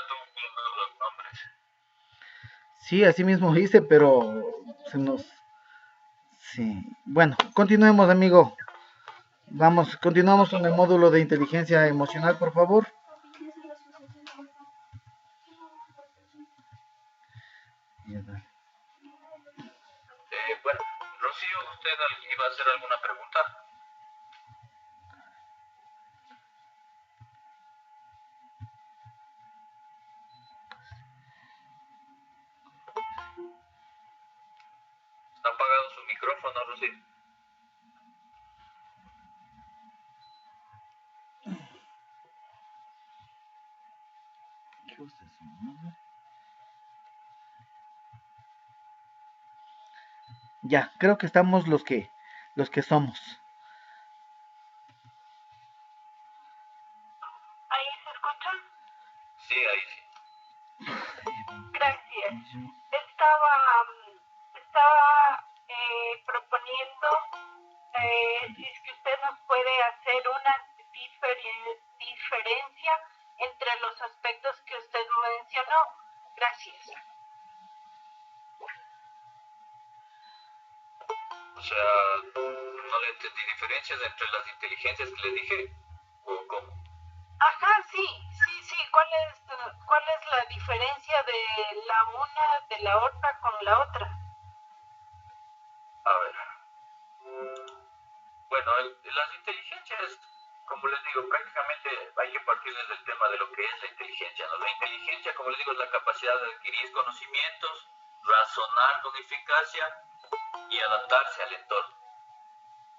tú los nombres. Sí, así mismo hice, pero se nos... Sí. Bueno, continuemos, amigo. Vamos, continuamos con el módulo de inteligencia emocional, por favor. Bueno, Rocío, ¿usted iba a hacer alguna pregunta? Está apagado su micrófono, Rocío. Ya, creo que estamos los que somos. ¿Ahí se escucha? Sí, ahí sí. Gracias. Estaba proponiendo si es que usted nos puede hacer una diferencia entre los aspectos que usted mencionó. Gracias. O sea, no le entendí diferencias entre las inteligencias que le dije. ¿O cómo? Ajá, sí. ¿Cuál es la diferencia de la una de la otra con la otra? A ver. Bueno, las inteligencias, como les digo, prácticamente hay que partir desde el tema de lo que es la inteligencia, ¿no? La inteligencia, como les digo, es la capacidad de adquirir conocimientos, razonar con eficacia y adaptarse al entorno.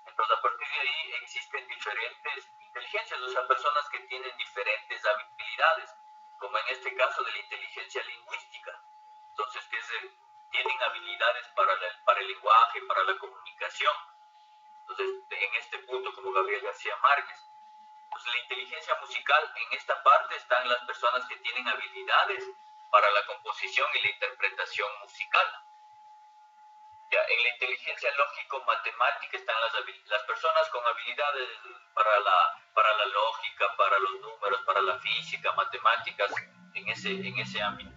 Entonces, a partir de ahí existen diferentes inteligencias, o sea, personas que tienen diferentes habilidades, como en este caso de la inteligencia lingüística. Entonces, tienen habilidades para el lenguaje, para la comunicación. Entonces, en este punto, como Gabriel García Márquez. Pues la inteligencia musical, en esta parte están las personas que tienen habilidades para la composición y la interpretación musical. Ya, en la inteligencia lógico-matemática están las personas con habilidades para la lógica, para los números, para la física, matemáticas, en ese ámbito.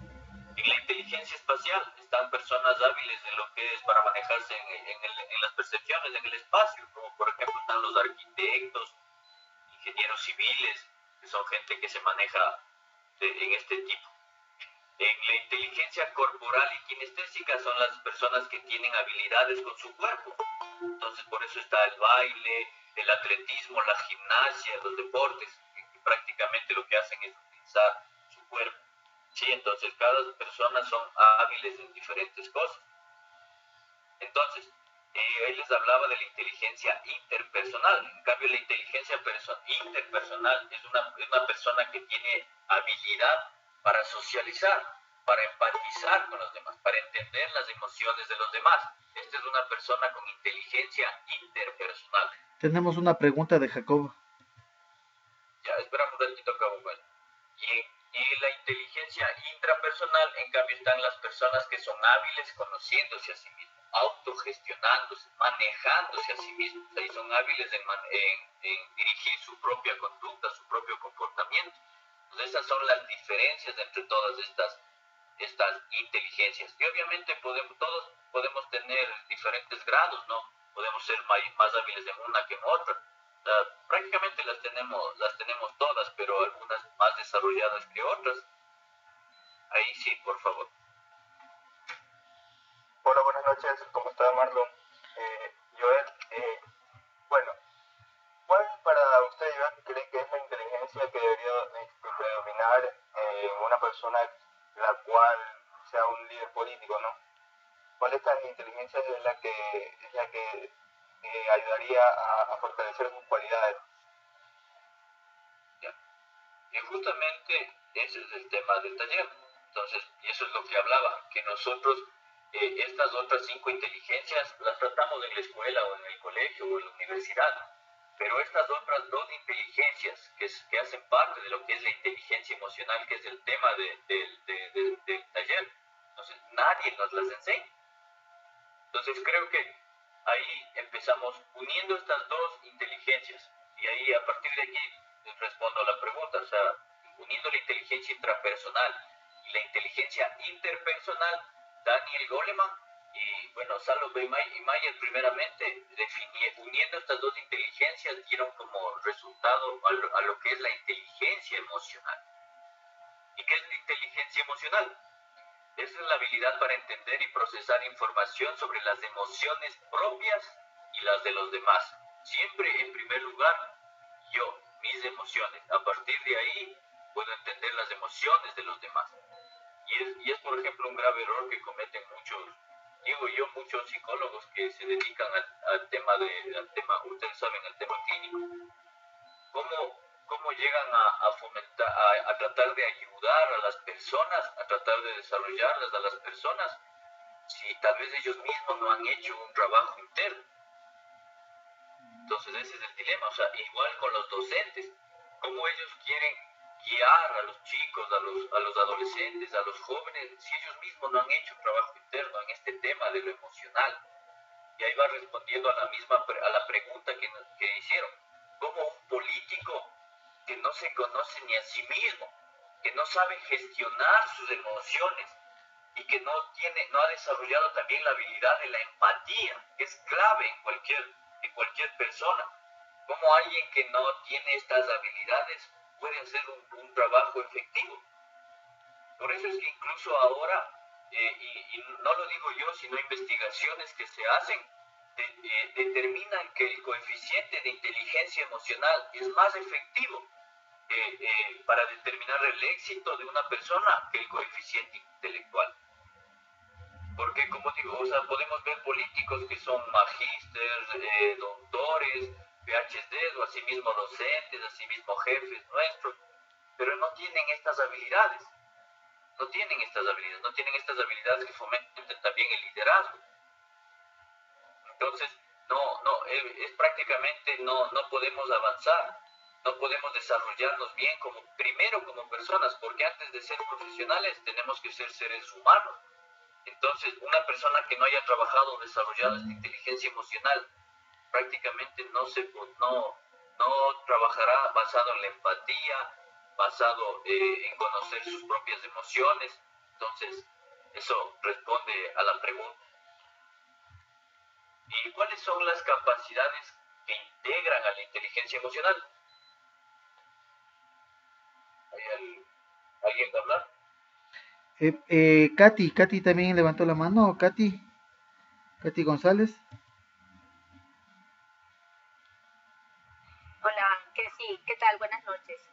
En la inteligencia espacial están personas hábiles en lo que es para manejarse en las percepciones, en el espacio, como por ejemplo están los arquitectos, ingenieros civiles, que son gente que se maneja en este tipo. En la inteligencia corporal y kinestésica son las personas que tienen habilidades con su cuerpo. Entonces por eso está el baile, el atletismo, la gimnasia, los deportes, que prácticamente lo que hacen es utilizar su cuerpo. Sí, entonces cada persona son hábiles en diferentes cosas. Entonces, él les hablaba de la inteligencia interpersonal. En cambio, la inteligencia interpersonal es una persona que tiene habilidad para socializar, para empatizar con los demás, para entender las emociones de los demás. Esta es una persona con inteligencia interpersonal. Tenemos una pregunta de Jacob. Ya, espera un ratito, Cabo. Bueno. Y la inteligencia intrapersonal, en cambio, están las personas que son hábiles conociéndose a sí mismos, autogestionándose, manejándose a sí mismos. Ahí son hábiles en dirigir su propia conducta, su propio comportamiento. Entonces, esas son las diferencias entre todas estas inteligencias. Y obviamente todos podemos tener diferentes grados, ¿no? Podemos ser más hábiles en una que en otra. Prácticamente las tenemos todas, pero algunas más desarrolladas que otras. Ahí sí, por favor. Hola, buenas noches, ¿cómo está Marlon? Joel, bueno, ¿cuál para usted, Joel, cree que es la inteligencia que debería predominar en una persona la cual sea un líder político, ¿no? ¿Cuál de estas inteligencias es la que ayudaría a fortalecer sus cualidades? Ya. Y justamente ese es el tema del taller. Entonces, y eso es lo que hablaba, que nosotros estas otras 5 inteligencias las tratamos en la escuela o en el colegio o en la universidad, pero estas otras 2 inteligencias que hacen parte de lo que es la inteligencia emocional, que es el tema del taller, entonces nadie nos las enseña. Entonces creo que ahí empezamos uniendo estas 2 inteligencias y ahí a partir de aquí respondo a la pregunta, o sea, uniendo la inteligencia intrapersonal y la inteligencia interpersonal, Daniel Goleman y, bueno, Salo B. Mayer primeramente uniendo estas dos inteligencias dieron como resultado a lo que es la inteligencia emocional. ¿Y qué es la inteligencia emocional? Esa es la habilidad para entender y procesar información sobre las emociones propias y las de los demás. Siempre en primer lugar, yo, mis emociones. A partir de ahí puedo entender las emociones de los demás. Y es por ejemplo, un grave error que cometen muchos psicólogos que se dedican al tema, ustedes saben, al tema clínico. ¿Cómo llegan a fomentar, a tratar de ayudar a las personas, a tratar de desarrollarlas a las personas, si tal vez ellos mismos no han hecho un trabajo interno? Entonces ese es el dilema, o sea, igual con los docentes, cómo ellos quieren guiar a los chicos, a los adolescentes, a los jóvenes, si ellos mismos no han hecho un trabajo interno en este tema de lo emocional. Y ahí va respondiendo a la pregunta que hicieron, ¿cómo un político que no se conoce ni a sí mismo, que no sabe gestionar sus emociones y que no ha desarrollado también la habilidad de la empatía, que es clave en cualquier persona? ¿Cómo alguien que no tiene estas habilidades puede hacer un trabajo efectivo? Por eso es que incluso ahora, y no lo digo yo, sino investigaciones que se hacen, determinan que el coeficiente de inteligencia emocional es más efectivo para determinar el éxito de una persona que el coeficiente intelectual. Porque, como digo, o sea, podemos ver políticos que son magísteres, doctores, PhDs, o asimismo docentes, asimismo jefes nuestros, pero no tienen estas habilidades. No tienen estas habilidades que fomenten también el liderazgo. Entonces, es prácticamente no podemos avanzar, no podemos desarrollarnos bien primero como personas, porque antes de ser profesionales tenemos que ser seres humanos. Entonces, una persona que no haya trabajado o desarrollado esta inteligencia emocional prácticamente no trabajará basado en la empatía, basado en conocer sus propias emociones. Entonces, eso responde a la pregunta. ¿Y cuáles son las capacidades que integran a la inteligencia emocional? ¿Hay alguien que hablar? Katy también levantó la mano. Katy González. Hola, ¿qué tal? Buenas noches.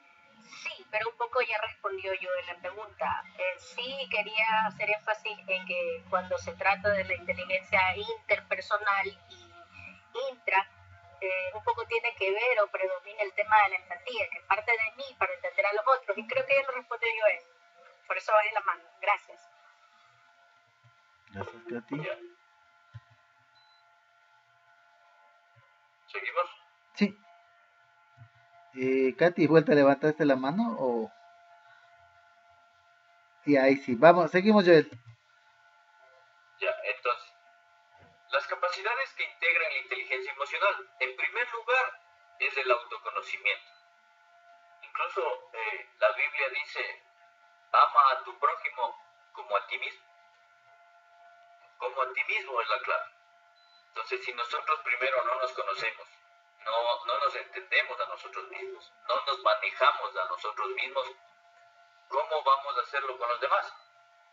Sí, pero un poco ya respondió yo en la pregunta. Sí quería hacer énfasis en que cuando se trata de la inteligencia interpersonal y intra, un poco tiene que ver o predomina el tema de la empatía, que parte de mí para entender a los otros. Y creo que ya lo respondió yo eso. Por eso bajé la mano. Gracias. Gracias, Katy. ¿Seguimos? Sí. Katy, ¿vuelta a levantaste la mano o...? Sí, ahí sí. Vamos, seguimos, Joel. Ya, entonces, las capacidades que integran la inteligencia emocional, en primer lugar, es el autoconocimiento. Incluso la Biblia dice, ama a tu prójimo como a ti mismo. Como a ti mismo es la clave. Entonces, si nosotros primero no nos conocemos, no nos entendemos a nosotros mismos, no nos manejamos a nosotros mismos, ¿cómo vamos a hacerlo con los demás?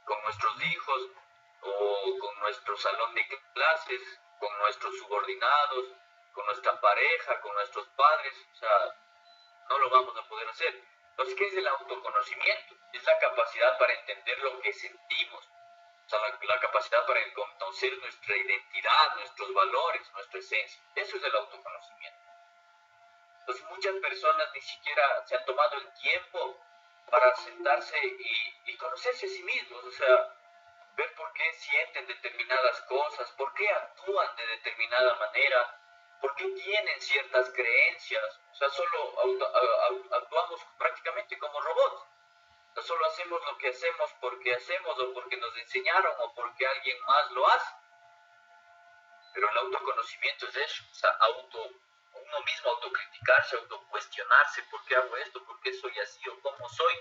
Con nuestros hijos o con nuestro salón de clases, con nuestros subordinados, con nuestra pareja, con nuestros padres, o sea, no lo vamos a poder hacer. Entonces, ¿qué es el autoconocimiento? Es la capacidad para entender lo que sentimos, o sea, la capacidad para conocer nuestra identidad, nuestros valores, nuestra esencia. Eso es el autoconocimiento. Entonces, muchas personas ni siquiera se han tomado el tiempo para sentarse y conocerse a sí mismos, o sea, ver por qué sienten determinadas cosas, por qué actúan de determinada manera, por qué tienen ciertas creencias. O sea, solo actuamos prácticamente como robots. O sea, solo hacemos lo que hacemos porque hacemos o porque nos enseñaron o porque alguien más lo hace. Pero el autoconocimiento es eso, o sea, uno mismo autocriticarse, autocuestionarse, ¿por qué hago esto? ¿Por qué soy así? ¿O cómo soy?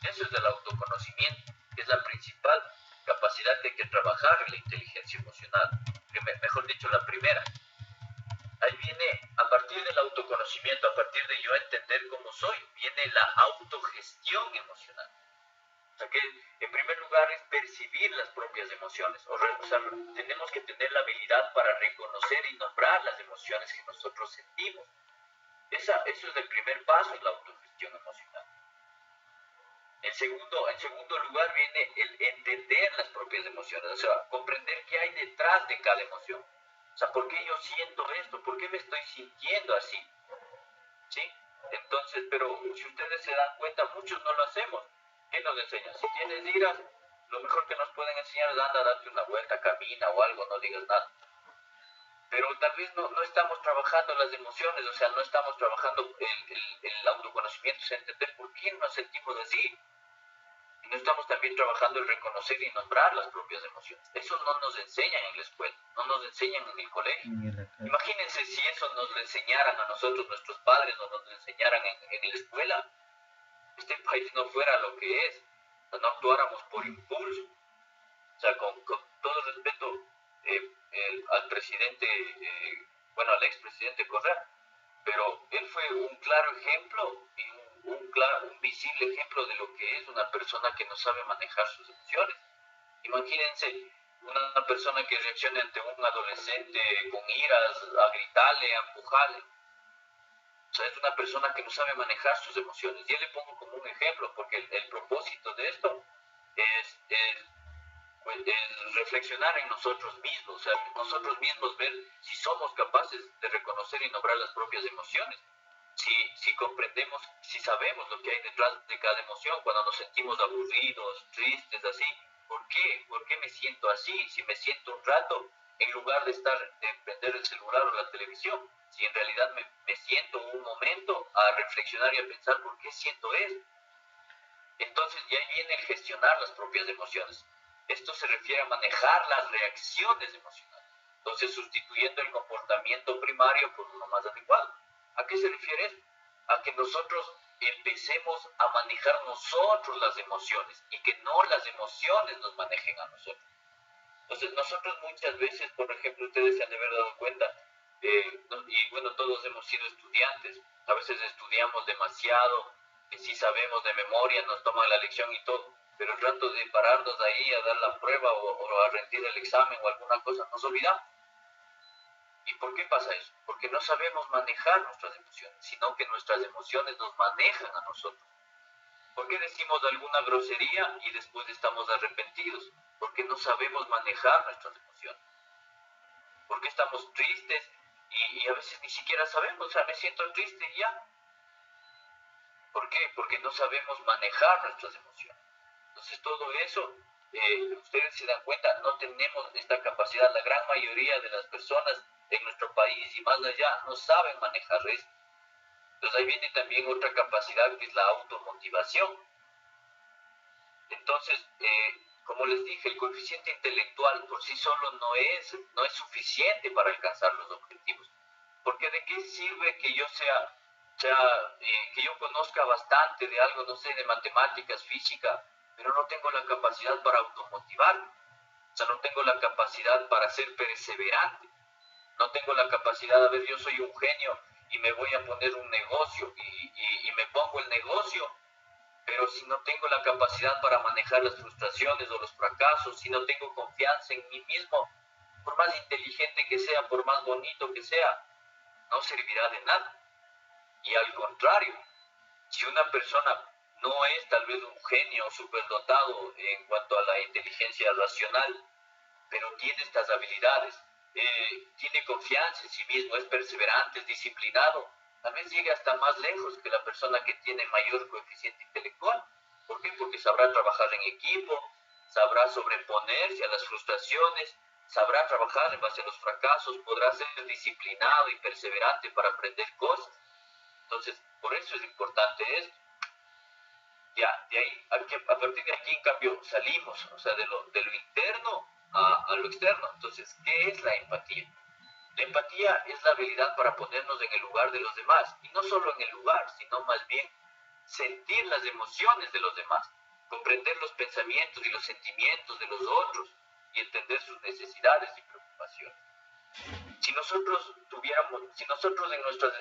Eso es del autoconocimiento, que es la principal capacidad que hay que trabajar en la inteligencia emocional. Mejor dicho, la primera. Ahí viene, a partir del autoconocimiento, a partir de yo entender cómo soy, viene la autogestión emocional. O sea que, en primer lugar, es percibir las propias emociones. O sea, tenemos que tener la habilidad para reconocer y nombrar las emociones que nosotros sentimos. Eso es el primer paso en la autogestión emocional. En segundo lugar, viene el entender las propias emociones. O sea, comprender qué hay detrás de cada emoción. O sea, ¿por qué yo siento esto? ¿Por qué me estoy sintiendo así? ¿Sí? Entonces, pero si ustedes se dan cuenta, muchos no lo hacemos. ¿Qué nos enseñan? Si tienes iras, lo mejor que nos pueden enseñar es anda, date una vuelta, camina o algo, no digas nada. Pero tal vez no estamos trabajando las emociones, o sea, no estamos trabajando el autoconocimiento, o sea, entender por qué nos sentimos así. Y no estamos también trabajando el reconocer y nombrar las propias emociones. Eso no nos enseñan en la escuela, no nos enseñan en el colegio. Imagínense si eso nos lo enseñaran a nosotros, nuestros padres, o nos lo enseñaran en la escuela. Este país no fuera lo que es, no actuáramos por impulso. O sea, con todo respeto al presidente, al expresidente Correa, pero él fue un claro ejemplo y un visible ejemplo de lo que es una persona que no sabe manejar sus emociones. Imagínense una persona que reaccione ante un adolescente con iras, a gritarle, a empujarle. O sea, es una persona que no sabe manejar sus emociones. Y yo le pongo como un ejemplo, porque el propósito de esto es reflexionar en nosotros mismos, o sea, nosotros mismos ver si somos capaces de reconocer y nombrar las propias emociones, si comprendemos, si sabemos lo que hay detrás de cada emoción, cuando nos sentimos aburridos, tristes, así, ¿por qué? ¿Por qué me siento así? Si me siento un rato, en lugar de prender el celular o la televisión, si en realidad me siento un momento a reflexionar y a pensar por qué siento esto. Entonces ya viene el gestionar las propias emociones. Esto se refiere a manejar las reacciones emocionales. Entonces, sustituyendo el comportamiento primario por uno más adecuado. ¿A qué se refiere esto? A que nosotros empecemos a manejar nosotros las emociones y que no las emociones nos manejen a nosotros. Entonces, nosotros muchas veces, por ejemplo, ustedes se han de haber dado cuenta, y bueno, todos hemos sido estudiantes, a veces estudiamos demasiado, que sí sabemos de memoria, nos toman la lección y todo, pero el rato de pararnos ahí a dar la prueba o a rendir el examen o alguna cosa, nos olvidamos. ¿Y por qué pasa eso? Porque no sabemos manejar nuestras emociones, sino que nuestras emociones nos manejan a nosotros. ¿Por qué decimos alguna grosería y después estamos arrepentidos? Porque no sabemos manejar nuestras emociones. Porque estamos tristes y a veces ni siquiera sabemos, o sea, me siento triste y ya. ¿Por qué? Porque no sabemos manejar nuestras emociones. Entonces todo eso, ustedes se dan cuenta, no tenemos esta capacidad. La gran mayoría de las personas en nuestro país y más allá no saben manejar esto. Entonces ahí viene también otra capacidad que es la automotivación. Entonces, como les dije, el coeficiente intelectual por sí solo no es suficiente para alcanzar los objetivos. Porque ¿de qué sirve que yo que yo conozca bastante de algo, no sé, de matemáticas, física, pero no tengo la capacidad para automotivarme? O sea, no tengo la capacidad para ser perseverante. No tengo la capacidad, a ver, yo soy un genio y me voy a poner un negocio y me pongo el negocio, pero si no tengo la capacidad para manejar las frustraciones o los fracasos, si no tengo confianza en mí mismo, por más inteligente que sea, por más bonito que sea, no servirá de nada. Y al contrario, si una persona no es tal vez un genio superdotado en cuanto a la inteligencia racional, pero tiene estas habilidades, tiene confianza en sí mismo, es perseverante, es disciplinado, tal vez llegue hasta más lejos que la persona que tiene mayor coeficiente intelectual. ¿Por qué? Porque sabrá trabajar en equipo, sabrá sobreponerse a las frustraciones, sabrá trabajar en base a los fracasos, podrá ser disciplinado y perseverante para aprender cosas. Entonces, por eso es importante esto. Ya, de ahí, a partir de aquí, en cambio, salimos, o sea, de lo interno a lo externo. Entonces, ¿qué es la empatía? La empatía es la habilidad para ponernos en el lugar de los demás, y no solo en el lugar, sino más bien sentir las emociones de los demás, comprender los pensamientos y los sentimientos de los otros y entender sus necesidades y preocupaciones. Si nosotros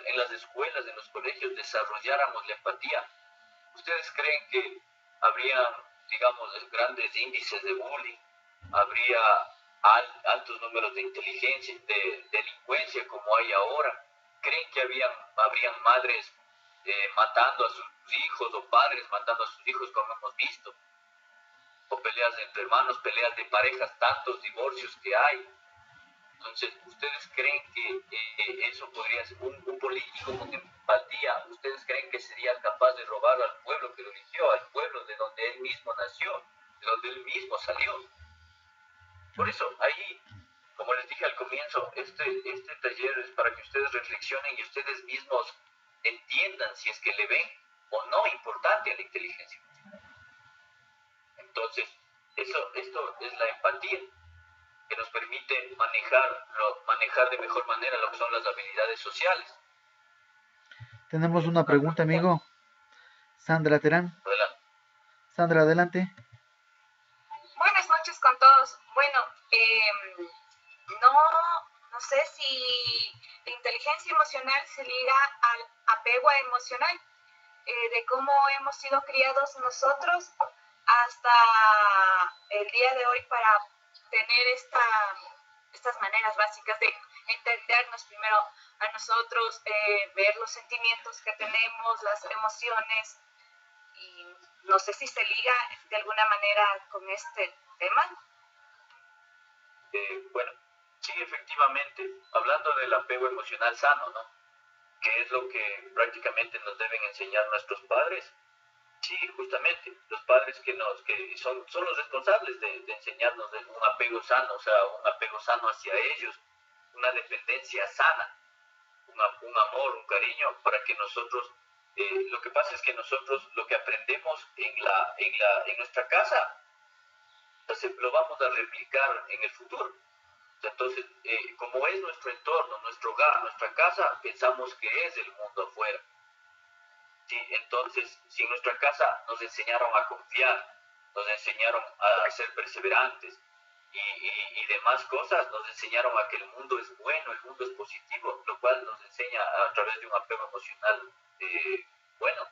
en las escuelas, en los colegios desarrolláramos la empatía, ¿ustedes creen que habría, digamos, grandes índices de bullying? ¿Habría altos números de inteligencia, de delincuencia como hay ahora? ¿Creen que habrían madres matando a sus hijos o padres matando a sus hijos como hemos visto? O peleas entre hermanos, peleas de parejas, tantos divorcios que hay. Entonces, ¿ustedes creen que eso podría ser un político con empatía? ¿Ustedes creen que sería capaz de robar al pueblo que lo eligió, al pueblo de donde él mismo nació, de donde él mismo salió? Por eso, ahí, como les dije al comienzo, este taller es para que ustedes reflexionen y ustedes mismos entiendan si es que le ven o no importante a la inteligencia. Entonces, esto es la empatía, que nos permite manejar de mejor manera lo que son las habilidades sociales. Tenemos una pregunta, amigo. Sandra Terán. Adelante. Sandra, adelante. Buenas noches con todos. Bueno, no sé si la inteligencia emocional se liga al apego emocional, de cómo hemos sido criados nosotros hasta el día de hoy para tener estas maneras básicas de entendernos primero a nosotros, ver los sentimientos que tenemos, las emociones, y no sé si se liga de alguna manera con este tema. Bueno, sí, efectivamente, hablando del apego emocional sano, ¿no? Que es lo que prácticamente nos deben enseñar nuestros padres. Sí, justamente, los padres que son los responsables de enseñarnos un apego sano, o sea, un apego sano hacia ellos, una dependencia sana, un amor, un cariño, para que nosotros, lo que pasa es que nosotros lo que aprendemos en nuestra casa, entonces lo vamos a replicar en el futuro. Entonces, como es nuestro entorno, nuestro hogar, nuestra casa, pensamos que es el mundo afuera. ¿Sí? Entonces, si en nuestra casa nos enseñaron a confiar, nos enseñaron a ser perseverantes y demás cosas, nos enseñaron a que el mundo es bueno, el mundo es positivo, lo cual nos enseña a través de un apego emocional bueno.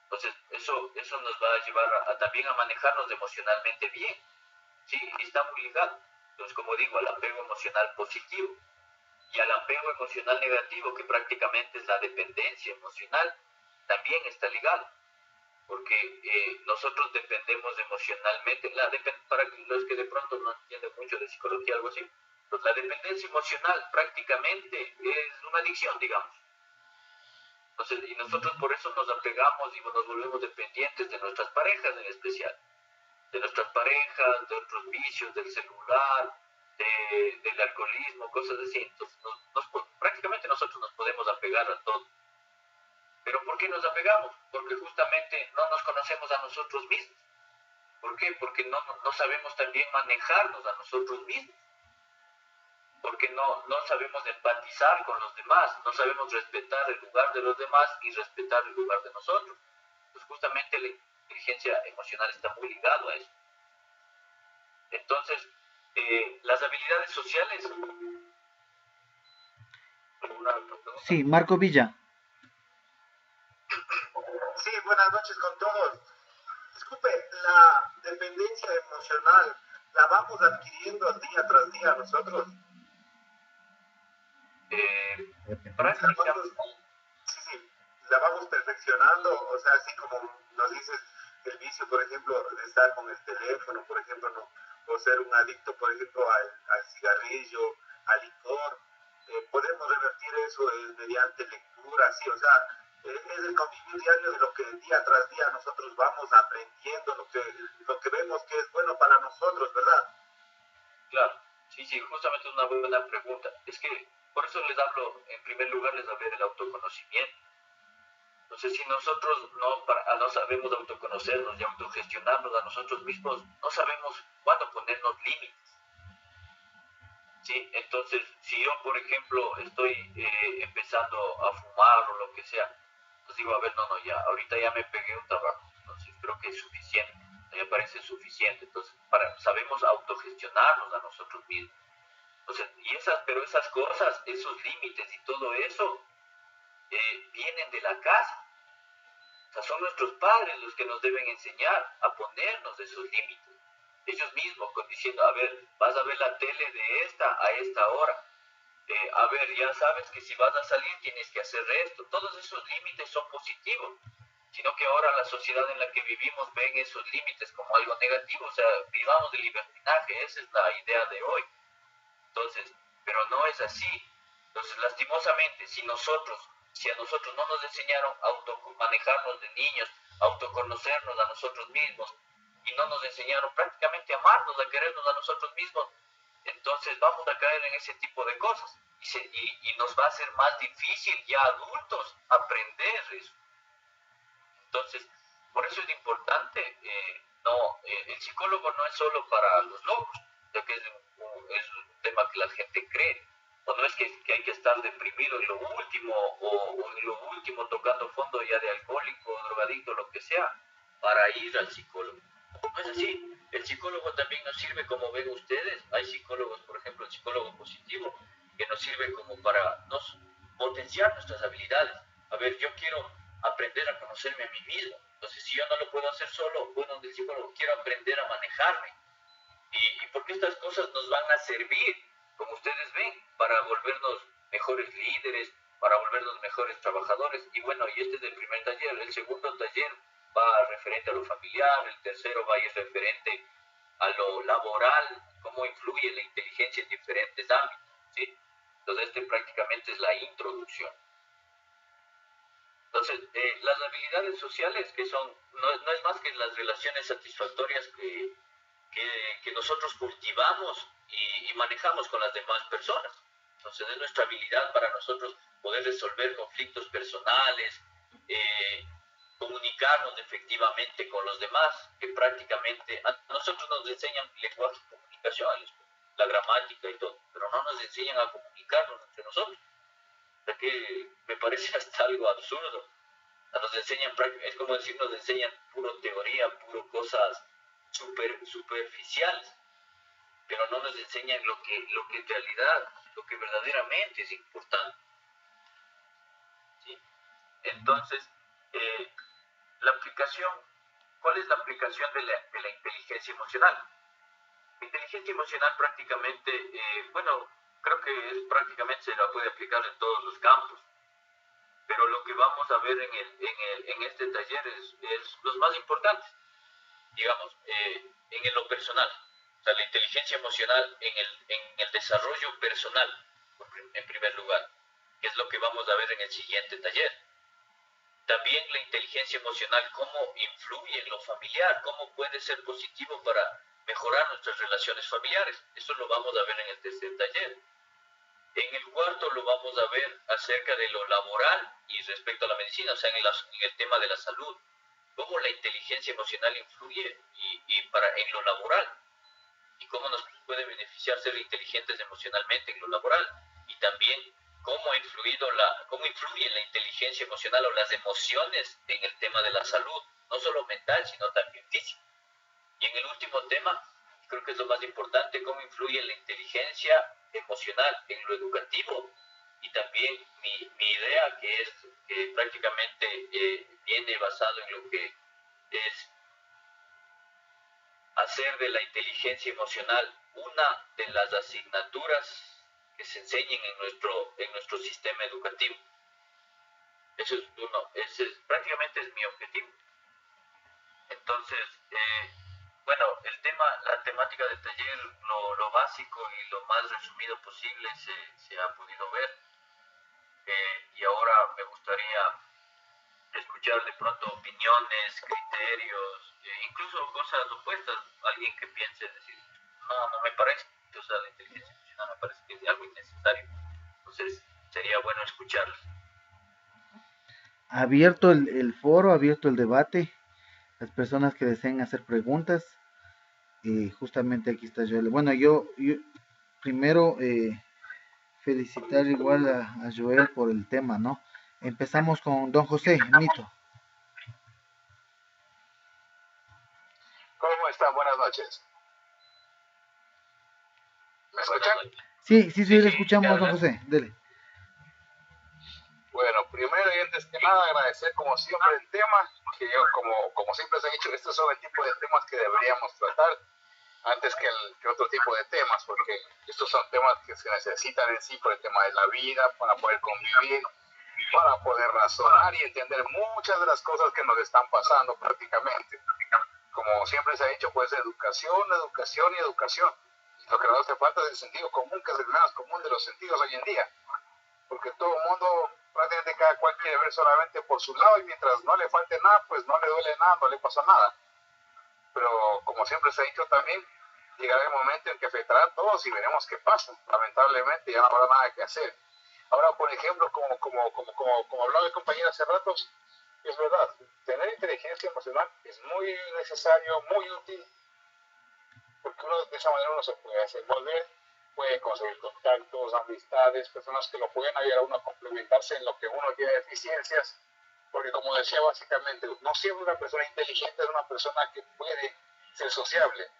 Entonces, eso nos va a llevar también a manejarnos emocionalmente bien. Sí, está muy ligado. Entonces, como digo, al apego emocional positivo y al apego emocional negativo, que prácticamente es la dependencia emocional, también está ligado, porque nosotros dependemos emocionalmente, para los que de pronto no entienden mucho de psicología, algo así, pues la dependencia emocional prácticamente es una adicción, digamos. Entonces, y nosotros por eso nos apegamos y nos volvemos dependientes de nuestras parejas en especial, de nuestras parejas, de otros vicios, del celular, del alcoholismo, cosas así. Entonces, prácticamente nosotros nos podemos apegar a todo. ¿Pero por qué nos apegamos? Porque justamente no nos conocemos a nosotros mismos. ¿Por qué? Porque no sabemos también manejarnos a nosotros mismos. Porque no sabemos empatizar con los demás, no sabemos respetar el lugar de los demás y respetar el lugar de nosotros. Pues justamente la inteligencia emocional está muy ligado a eso. Entonces, las habilidades sociales... Sí, Marco Villa. Sí, buenas noches con todos. Disculpe, la dependencia emocional, ¿la vamos adquiriendo día tras día nosotros? La vamos perfeccionando, o sea, así como nos dices, el vicio, por ejemplo, de estar con el teléfono, por ejemplo, no, o ser un adicto, por ejemplo, al cigarrillo, al licor, podemos revertir eso mediante lectura, sí, o sea, es el convivir diario de lo que día tras día nosotros vamos aprendiendo, lo que vemos que es bueno para nosotros, ¿verdad? Claro, sí, justamente es una buena pregunta. Es que por eso les hablo, en primer lugar les hablé del autoconocimiento. Entonces, si nosotros no sabemos autoconocernos y autogestionarnos a nosotros mismos, no sabemos cuándo ponernos límites. ¿sí? Entonces, si yo, por ejemplo, estoy empezando a fumar o lo que sea, pues digo, a ver, no, ya, ahorita ya me pegué un tabaco, entonces creo que es suficiente, me parece suficiente, entonces, sabemos autogestionarnos a nosotros mismos. Entonces, pero esas cosas, esos límites y todo eso, vienen de la casa. O sea, son nuestros padres los que nos deben enseñar a ponernos esos límites. Ellos mismos, diciendo, a ver, vas a ver la tele de esta a esta hora. A ver, ya sabes que si vas a salir tienes que hacer esto. Todos esos límites son positivos, sino que ahora la sociedad en la que vivimos ven esos límites como algo negativo. O sea, vivamos de libertinaje, esa es la idea de hoy. Entonces, pero no es así. Entonces, lastimosamente, si a nosotros no nos enseñaron a manejarnos de niños, a autoconocernos a nosotros mismos, y no nos enseñaron prácticamente a amarnos, a querernos a nosotros mismos, entonces vamos a caer en ese tipo de cosas. Y nos va a ser más difícil ya adultos aprender eso. Entonces, por eso es importante, el psicólogo no es solo para los locos, ya que es un tema que la gente cree, o no es que hay que estar deprimido en lo último, o en lo último tocando fondo ya de alcohólico, drogadicto, lo que sea, para ir al psicólogo. No es así. El psicólogo también nos sirve, como ven ustedes, hay psicólogos, por ejemplo, el psicólogo positivo, que nos sirve como para potenciar nuestras habilidades. A ver, yo quiero aprender a conocerme a mí mismo. Entonces, si yo no lo puedo hacer solo, voy donde el psicólogo, quiero aprender a manejarme. Y porque estas cosas nos van a servir, como ustedes ven, para volvernos mejores líderes, para volvernos mejores trabajadores. Y bueno, y este es el primer taller. El segundo taller va referente a lo familiar, el tercero va a ir referente a lo laboral, cómo influye la inteligencia en diferentes ámbitos, ¿sí? Entonces, este prácticamente es la introducción. Entonces, las habilidades sociales, que son, no es más que las relaciones satisfactorias que nosotros cultivamos y manejamos con las demás personas. Entonces, es nuestra habilidad para nosotros poder resolver conflictos personales, comunicarnos efectivamente con los demás, que prácticamente a nosotros nos enseñan lenguaje y comunicación, la gramática y todo, pero no nos enseñan a comunicarnos entre nosotros. O sea que me parece hasta algo absurdo. Nos enseñan, es como decir, nos enseñan puro teoría, puro cosas superficiales, pero no nos enseñan lo que en realidad, lo que verdaderamente es importante. ¿Sí? Entonces, la aplicación, ¿cuál es la aplicación de la inteligencia emocional? La inteligencia emocional prácticamente, creo que prácticamente se la puede aplicar en todos los campos, pero lo que vamos a ver en este taller es los más importantes, digamos, en lo personal. O sea, la inteligencia emocional en el desarrollo personal, en primer lugar, que es lo que vamos a ver en el siguiente taller. También la inteligencia emocional, cómo influye en lo familiar, cómo puede ser positivo para mejorar nuestras relaciones familiares. Eso lo vamos a ver en el tercer taller. En el cuarto lo vamos a ver acerca de lo laboral y respecto a la medicina, o sea, en el tema de la salud, cómo la inteligencia emocional influye en lo laboral y cómo nos puede beneficiar ser inteligentes emocionalmente en lo laboral, y también cómo influye la inteligencia emocional o las emociones en el tema de la salud, no solo mental, sino también física. Y en el último tema, creo que es lo más importante, cómo influye la inteligencia emocional en lo educativo, y también mi idea, que es prácticamente viene basado en lo que es hacer de la inteligencia emocional una de las asignaturas que se enseñen en nuestro sistema educativo. Prácticamente es mi objetivo. Entonces, la temática del taller, lo básico y lo más resumido posible se ha podido ver. Y ahora me gustaría escuchar de pronto opiniones, criterios, incluso cosas opuestas. Alguien que piense, decir, no me parece, o sea, la inteligencia emocional me parece que es algo innecesario. Entonces, sería bueno escucharlos. Abierto el foro, abierto el debate. Las personas que deseen hacer preguntas. Justamente aquí está Joel. Bueno, yo primero felicitar igual a Joel por el tema, ¿no? Empezamos con don José, Mito. ¿Cómo están? Buenas noches. ¿Me escuchan? Sí, sí, Sí, le escuchamos, don adelante. José, dele. Bueno, primero y antes que nada agradecer como siempre el tema, que yo como siempre se ha dicho, estos son el tipo de temas que deberíamos tratar antes que otro tipo de temas, porque estos son temas que se necesitan en sí por el tema de la vida, para poder convivir, para poder razonar y entender muchas de las cosas que nos están pasando prácticamente. Como siempre se ha dicho, pues educación, educación y educación. Y lo que nos hace falta es el sentido común, que es el menos común de los sentidos hoy en día. Porque todo el mundo, prácticamente cada cual quiere ver solamente por su lado y mientras no le falte nada, pues no le duele nada, no le pasa nada. Pero como siempre se ha dicho también, llegará el momento en que afectará a todos y veremos qué pasa. Lamentablemente ya no habrá nada que hacer. Ahora, por ejemplo, como hablaba el compañero hace ratos, es verdad, tener inteligencia emocional es muy necesario, muy útil, porque uno de esa manera uno se puede desenvolver, puede conseguir contactos, amistades, personas que lo pueden ayudar a uno a complementarse en lo que uno tiene deficiencias, porque como decía básicamente, no siempre una persona inteligente es una persona que puede ser sociable,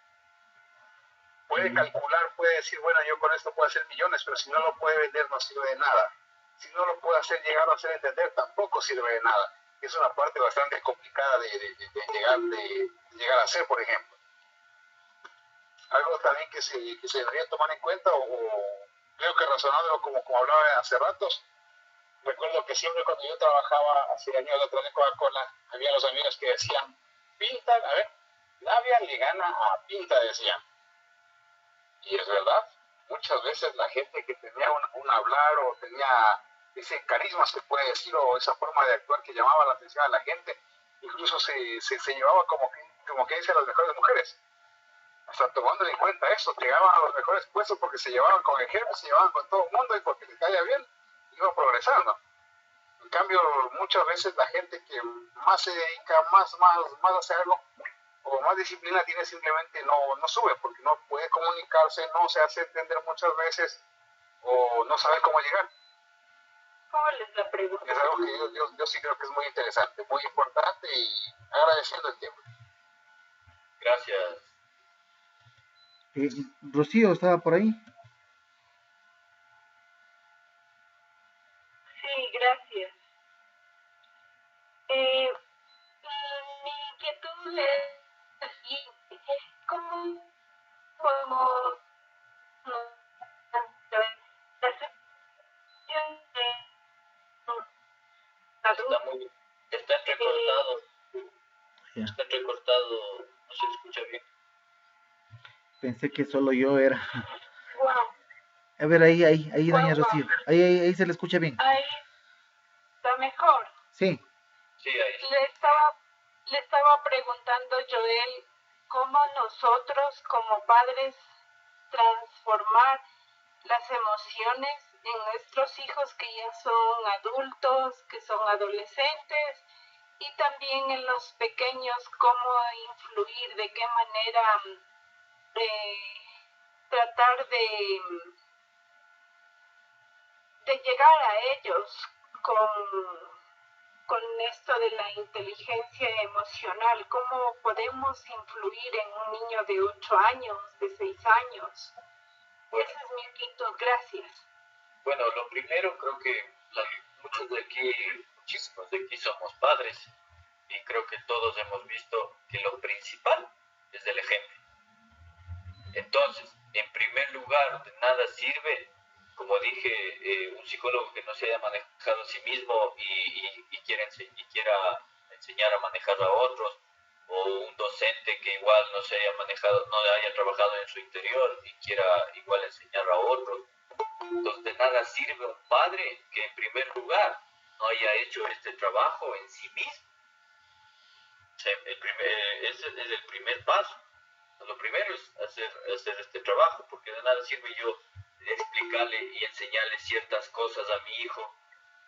puede calcular, puede decir, bueno, yo con esto puedo hacer millones, pero si no lo puede vender no sirve de nada, si no lo puede hacer llegar a hacer entender tampoco sirve de nada, es una parte bastante complicada de llegar a hacer, por ejemplo. Algo también que se debería tomar en cuenta, o creo que razonándolo como hablaba hace ratos, recuerdo que siempre cuando yo trabajaba hace años atrás en Coca-Cola, había los amigos que decían, pinta, a ver, labia le gana a pinta, decían. Y es verdad, muchas veces la gente que tenía un hablar o tenía ese carisma, se puede decir, o esa forma de actuar que llamaba la atención a la gente, incluso se llevaba como que dice a las mejores mujeres. Hasta tomando en cuenta eso, llegaban a los mejores puestos porque se llevaban con el jefe, se llevaban con todo el mundo y porque le caía bien, iba progresando. En cambio, muchas veces la gente que más se dedica, más a hacer algo, o más disciplina tiene, simplemente no sube, porque no puede comunicarse, no se hace entender muchas veces, o no sabe cómo llegar. ¿Cómo les la pregunta? Es algo que yo sí creo que es muy interesante, muy importante y agradeciendo el tiempo. Gracias. Rocío, ¿estaba por ahí? Sí, gracias. Mi inquietud es la siguiente. ¿Cómo podemos la aceptación de adultos? Está entrecortado. Ya. Está entrecortado. No se escucha bien. Pensé que solo yo era. Wow. A ver, ahí, doña Wow, Rocío. Ahí se le escucha bien. ahí está mejor. Sí. Sí, ahí. Le estaba preguntando, Joel, cómo nosotros como padres transformar las emociones en nuestros hijos que ya son adultos, que son adolescentes, y también en los pequeños, cómo influir, de qué manera tratar de llegar a ellos con esto de la inteligencia emocional, cómo podemos influir en un niño de 8 años, de 6 años. Esa es mi inquietud, gracias. Bueno, lo primero, creo que muchísimos de aquí somos padres y creo que todos hemos visto que lo principal es el ejemplo. Entonces, en primer lugar, de nada sirve, como dije, un psicólogo que no se haya manejado a sí mismo y quiera enseñar a manejar a otros, o un docente que igual no se haya manejado, no haya trabajado en su interior y quiera igual enseñar a otros. Entonces, de nada sirve un padre que en primer lugar no haya hecho este trabajo en sí mismo. Ese es el primer paso. Lo primero es hacer este trabajo, porque de nada sirve yo explicarle y enseñarle ciertas cosas a mi hijo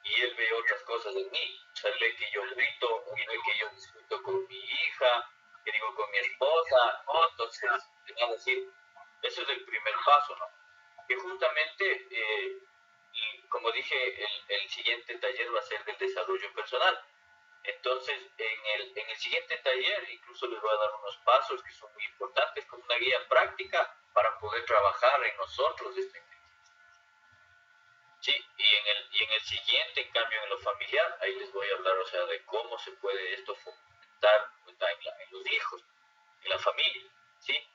y él ve otras cosas en mí. O sea, ve que yo grito, ve que yo discuto con mi hija, que digo con mi esposa, ¿no? Entonces de nada sirve. Eso es el primer paso, ¿no? que justamente, y como dije, el siguiente taller va a ser del desarrollo personal. Entonces, en el siguiente taller incluso les voy a dar unos pasos que son muy importantes, como una guía práctica para poder trabajar en nosotros esta inteligencia. Sí, y en el siguiente, en cambio, en lo familiar, ahí les voy a hablar, o sea, de cómo se puede esto fomentar en los hijos, en la familia, ¿sí?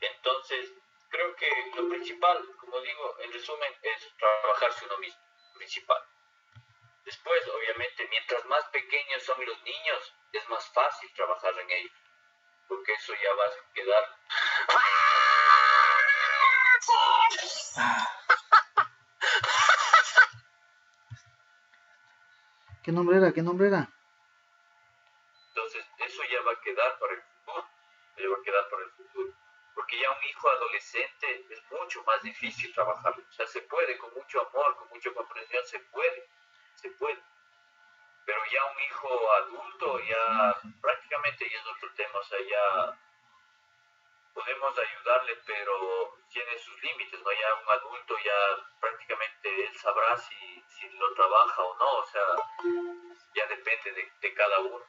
Entonces, creo que lo principal, como digo, en resumen, es trabajarse uno mismo, principal. Después, obviamente, mientras más pequeños son los niños, es más fácil trabajar en ellos, porque eso ya va a quedar. ¿Qué nombre era? ¿Qué nombre era? Entonces, eso ya va a quedar para el futuro, ya va a quedar para el futuro. Porque ya un hijo adolescente es mucho más difícil trabajarlo. O sea, se puede, con mucho amor, con mucha comprensión, se puede. Pero ya un hijo adulto, ya prácticamente ya es otro tema. O sea, ya podemos ayudarle, pero tiene sus límites, ¿no? Ya un adulto ya prácticamente él sabrá si lo trabaja o no. O sea, ya depende de cada uno.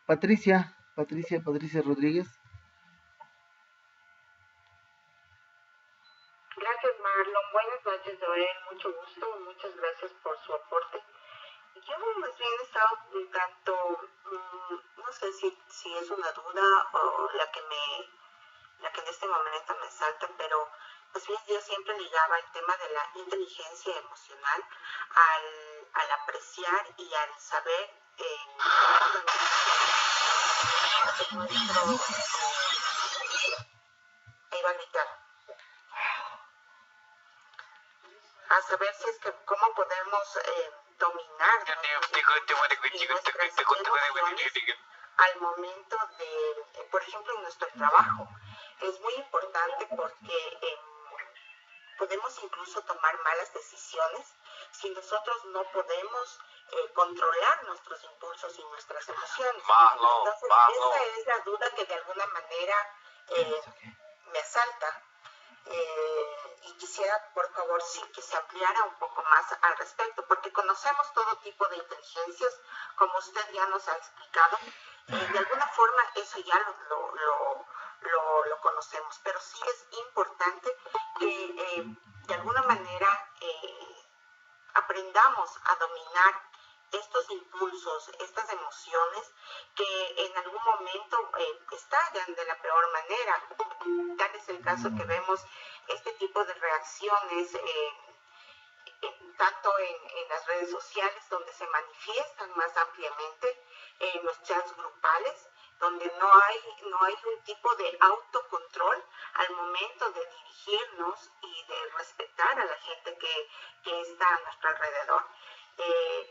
Patricia Rodríguez. Gracias, Marlon. Buenas noches, Joel. Mucho gusto. Muchas gracias por su aporte. Yo más bien he estado un tanto, no sé si es una duda o la que en este momento me salta, pero más bien yo siempre ligaba el tema de la inteligencia emocional al apreciar y al saber iba a gritar. A saber si es que cómo podemos dominar al momento de, por ejemplo, en nuestro trabajo. Es muy importante porque podemos incluso tomar malas decisiones si nosotros no podemos controlar nuestros impulsos y nuestras emociones. Entonces, esa es la duda que de alguna manera me asalta. Y quisiera, por favor, sí, que se ampliara un poco más al respecto, porque conocemos todo tipo de inteligencias, como usted ya nos ha explicado. De alguna forma, eso ya lo conocemos, pero sí es importante que de alguna manera aprendamos a dominar estos impulsos, estas emociones que en algún momento estallan de la peor manera. Tal es el caso que vemos este tipo de reacciones tanto en las redes sociales, donde se manifiestan más ampliamente, en los chats grupales, donde no hay un tipo de autocontrol al momento de dirigirnos y de respetar a la gente que está a nuestro alrededor.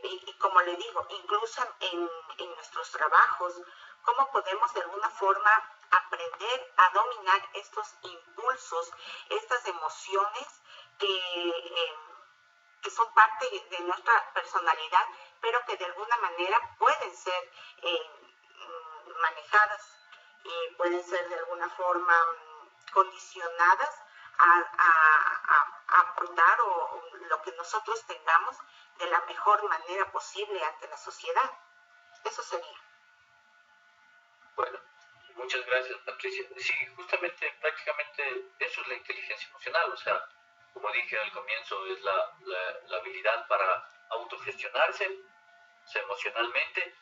Y como le digo, incluso en nuestros trabajos, ¿cómo podemos de alguna forma aprender a dominar estos impulsos, estas emociones que son parte de nuestra personalidad, pero que de alguna manera pueden ser manejadas y pueden ser de alguna forma condicionadas a aportar o lo que nosotros tengamos de la mejor manera posible ante la sociedad? Eso sería. Bueno, muchas gracias, Patricia. Sí, justamente, prácticamente eso es la inteligencia emocional. O sea, como dije al comienzo, es la habilidad para autogestionarse, o sea, emocionalmente,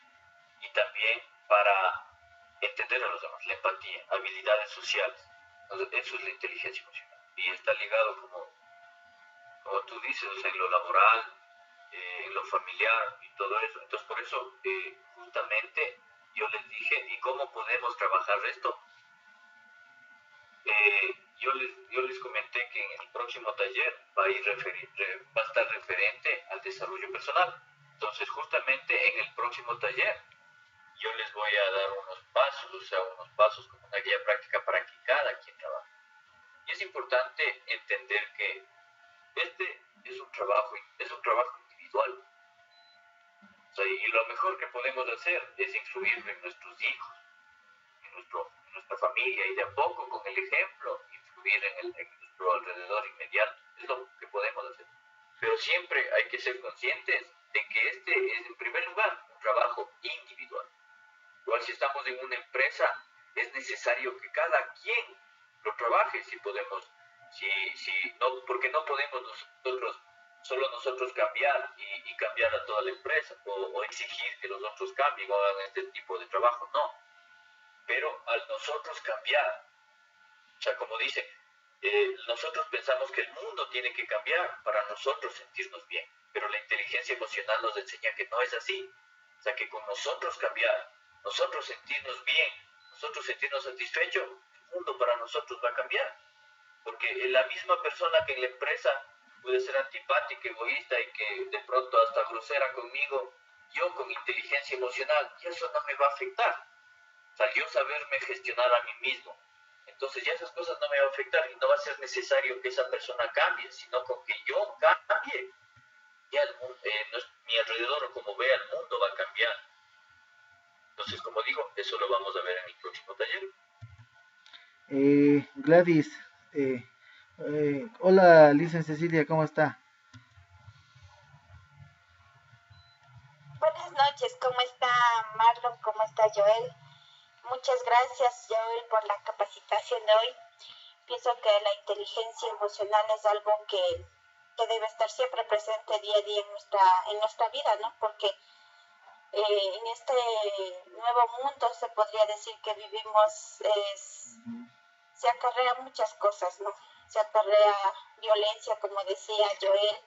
y también para entender a los demás, la empatía, habilidades sociales. Entonces, eso es la inteligencia emocional. Y está ligado, como tú dices, o sea, en lo laboral, en lo familiar y todo eso. Entonces, por eso, justamente, yo les dije, ¿y cómo podemos trabajar esto? Yo les comenté que en el próximo taller va a estar referente al desarrollo personal. Entonces, justamente en el próximo taller, yo les voy a dar unos pasos como una guía práctica para que cada quien trabaje. Y es importante entender que este es un trabajo individual. O sea, y lo mejor que podemos hacer es influir en nuestros hijos, en nuestra nuestra familia y de a poco con el ejemplo influir en nuestro alrededor inmediato. Es lo que podemos hacer. Pero siempre hay que ser conscientes de que este es en primer lugar un trabajo individual. Igual si estamos en una empresa, es necesario que cada quien lo trabaje si podemos, no, porque no podemos solo nosotros cambiar y cambiar a toda la empresa o exigir que los otros cambien o hagan este tipo de trabajo, no. Pero al nosotros cambiar, o sea, como dicen, nosotros pensamos que el mundo tiene que cambiar para nosotros sentirnos bien, pero la inteligencia emocional nos enseña que no es así. O sea, que con nosotros cambiar, nosotros sentirnos bien, nosotros sentirnos satisfechos, el mundo para nosotros va a cambiar. Porque la misma persona que en la empresa puede ser antipática, egoísta y que de pronto hasta grosera conmigo, yo con inteligencia emocional, y eso no me va a afectar. O sea, yo saberme gestionar a mí mismo. Entonces ya esas cosas no me van a afectar y no va a ser necesario que esa persona cambie, sino con que yo cambie. Ya mi alrededor o como vea el mundo va a cambiar. Entonces, como digo, eso lo vamos a ver en el próximo taller. Gladys, hola, Licencia Cecilia, ¿cómo está? Buenas noches, ¿cómo está Marlon? ¿Cómo está Joel? Muchas gracias, Joel, por la capacitación de hoy. Pienso que la inteligencia emocional es algo que debe estar siempre presente día a día en nuestra vida, ¿no? Porque en este nuevo mundo se podría decir que vivimos, se acarrea muchas cosas, ¿no? Se acarrea violencia, como decía Joel,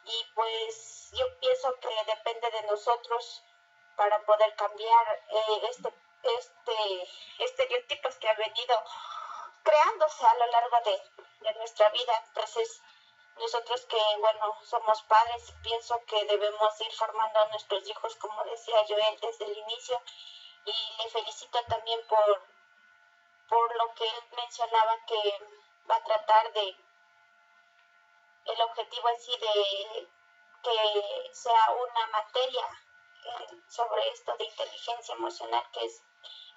y pues yo pienso que depende de nosotros para poder cambiar estereotipos que han venido creándose a lo largo de nuestra vida. Entonces, nosotros que, bueno, somos padres, pienso que debemos ir formando a nuestros hijos, como decía Joel, desde el inicio, y le felicito también por lo que él mencionaba, que va a tratar de, el objetivo en sí de que sea una materia sobre esto de inteligencia emocional,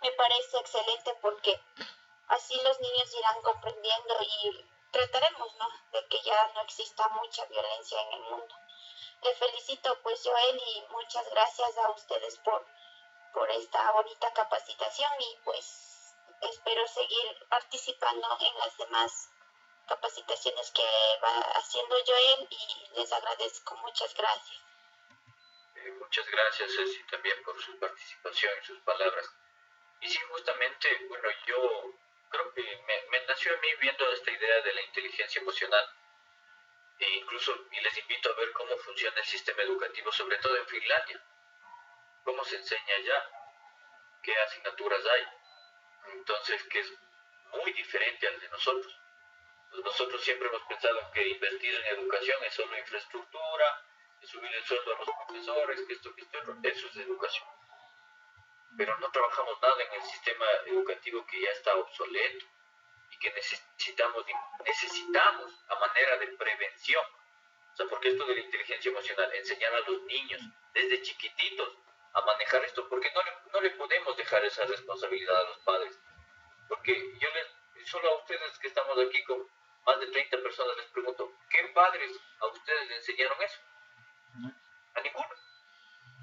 me parece excelente, porque así los niños irán comprendiendo y trataremos, ¿no?, de que ya no exista mucha violencia en el mundo. Le felicito, pues, Joel, y muchas gracias a ustedes por esta bonita capacitación, y pues espero seguir participando en las demás capacitaciones que va haciendo Joel, y les agradezco. Muchas gracias. Muchas gracias, Ceci, también por su participación y sus palabras. Y sí, justamente, bueno, yo creo que me nació a mí viendo esta idea de la inteligencia emocional, e incluso, y les invito a ver cómo funciona el sistema educativo, sobre todo en Finlandia, cómo se enseña allá, qué asignaturas hay. Entonces, que es muy diferente al de nosotros. Nosotros siempre hemos pensado que invertir en educación es solo infraestructura, es subir el sueldo a los profesores, que esto otro. Eso es educación. Pero no trabajamos nada en el sistema educativo que ya está obsoleto y que necesitamos a manera de prevención. O sea, porque esto de la inteligencia emocional, enseñar a los niños desde chiquititos a manejar esto, porque no le podemos dejar esa responsabilidad a los padres. Porque solo a ustedes que estamos aquí con más de 30 personas les pregunto, ¿qué padres a ustedes le enseñaron eso? A ninguno.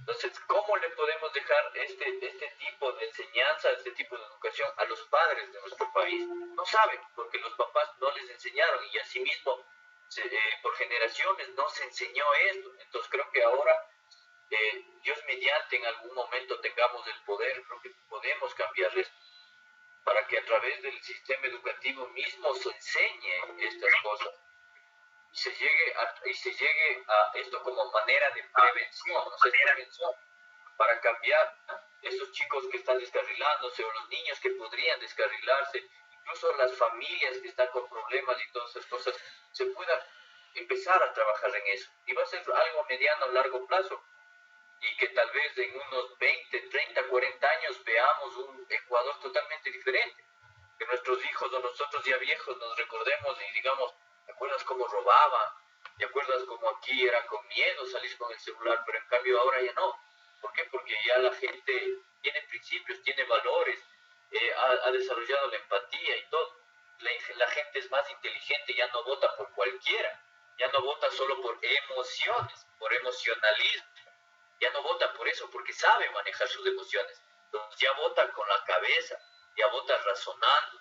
Entonces, ¿cómo le podemos dejar este tipo de enseñanza, este tipo de educación a los padres de nuestro país? No saben, porque los papás no les enseñaron, y asimismo, por generaciones no se enseñó esto. Entonces, creo que ahora, Dios mediante, en algún momento tengamos el poder, creo que podemos cambiar esto, para que a través del sistema educativo mismo se enseñe estas cosas y se llegue a esto como manera de prevención, o sea, prevención, para cambiar estos chicos que están descarrilándose, o los niños que podrían descarrilarse, incluso las familias que están con problemas y todas esas cosas, se pueda empezar a trabajar en eso. Y va a ser algo mediano a largo plazo, y que tal vez en unos 20, 30, 40 años veamos un Ecuador totalmente diferente. Que nuestros hijos o nosotros ya viejos nos recordemos y digamos, ¿te acuerdas cómo robaban? ¿Te acuerdas cómo aquí era con miedo salir con el celular? Pero en cambio ahora ya no. ¿Por qué? Porque ya la gente tiene principios, tiene valores, ha desarrollado la empatía y todo. La gente es más inteligente, ya no vota por cualquiera, ya no vota solo por emociones, por emocionalismo, ya no vota por eso, porque sabe manejar sus emociones. Entonces ya vota con la cabeza, ya vota razonando.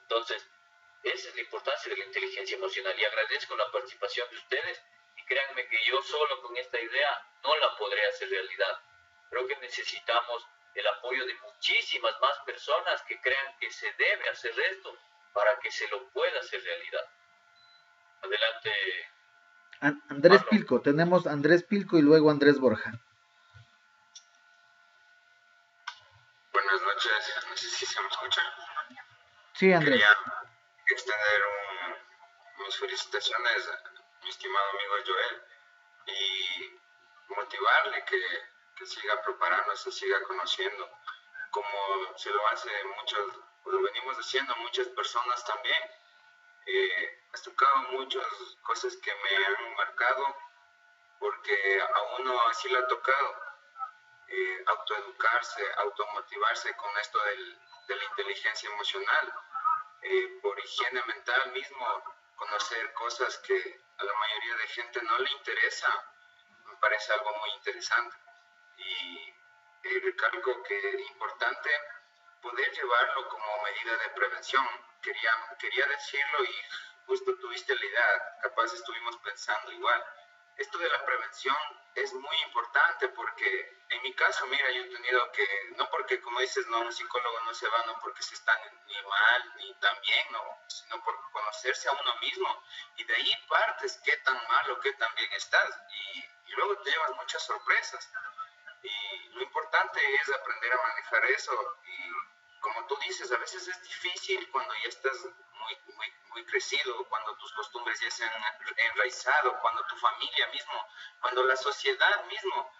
Entonces, esa es la importancia de la inteligencia emocional y agradezco la participación de ustedes y créanme que yo solo con esta idea no la podré hacer realidad. Creo que necesitamos el apoyo de muchísimas más personas que crean que se debe hacer esto para que se lo pueda hacer realidad. Adelante. Andrés Marlon. Pilco, tenemos Andrés Pilco y luego Andrés Borja. Buenas noches, no sé si se me escucha. Sí, Andrés. Quería extender mis felicitaciones a mi estimado amigo Joel y motivarle que siga preparándose, siga conociendo, como se lo hace muchos, lo venimos haciendo muchas personas también. Has tocado muchas cosas que me han marcado porque a uno así le ha tocado autoeducarse, automotivarse con esto de la inteligencia emocional, por higiene mental mismo, conocer cosas que a la mayoría de gente no le interesa, me parece algo muy interesante. Y recalco que es importante poder llevarlo como medida de prevención. Quería decirlo y justo tuviste la idea, capaz estuvimos pensando igual. Esto de la prevención es muy importante porque en mi caso, mira, yo he tenido que, no porque como dices, no, un psicólogo no se va, no porque se está ni mal ni tan bien, no, sino por conocerse a uno mismo y de ahí partes qué tan mal o qué tan bien estás y luego te llevas muchas sorpresas. Y lo importante es aprender a manejar eso y como tú dices, a veces es difícil cuando ya estás muy crecido, cuando tus costumbres ya se han enraizado, cuando tu familia mismo, cuando la sociedad mismo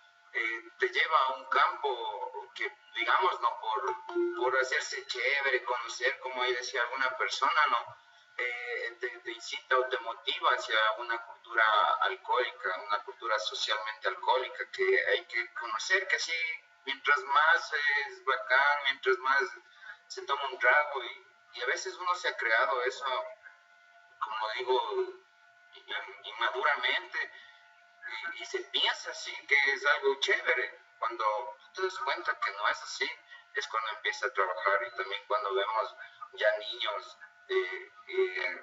te lleva a un campo que, digamos, no por hacerse chévere, conocer, como ahí decía alguna persona, no, te incita o te motiva hacia una cultura alcohólica, una cultura socialmente alcohólica, que hay que conocer que así, mientras más es bacán, mientras más se toma un trago y a veces uno se ha creado eso, como digo, inmaduramente y se piensa así que es algo chévere. Cuando tú te das cuenta que no es así, es cuando empieza a trabajar y también cuando vemos ya niños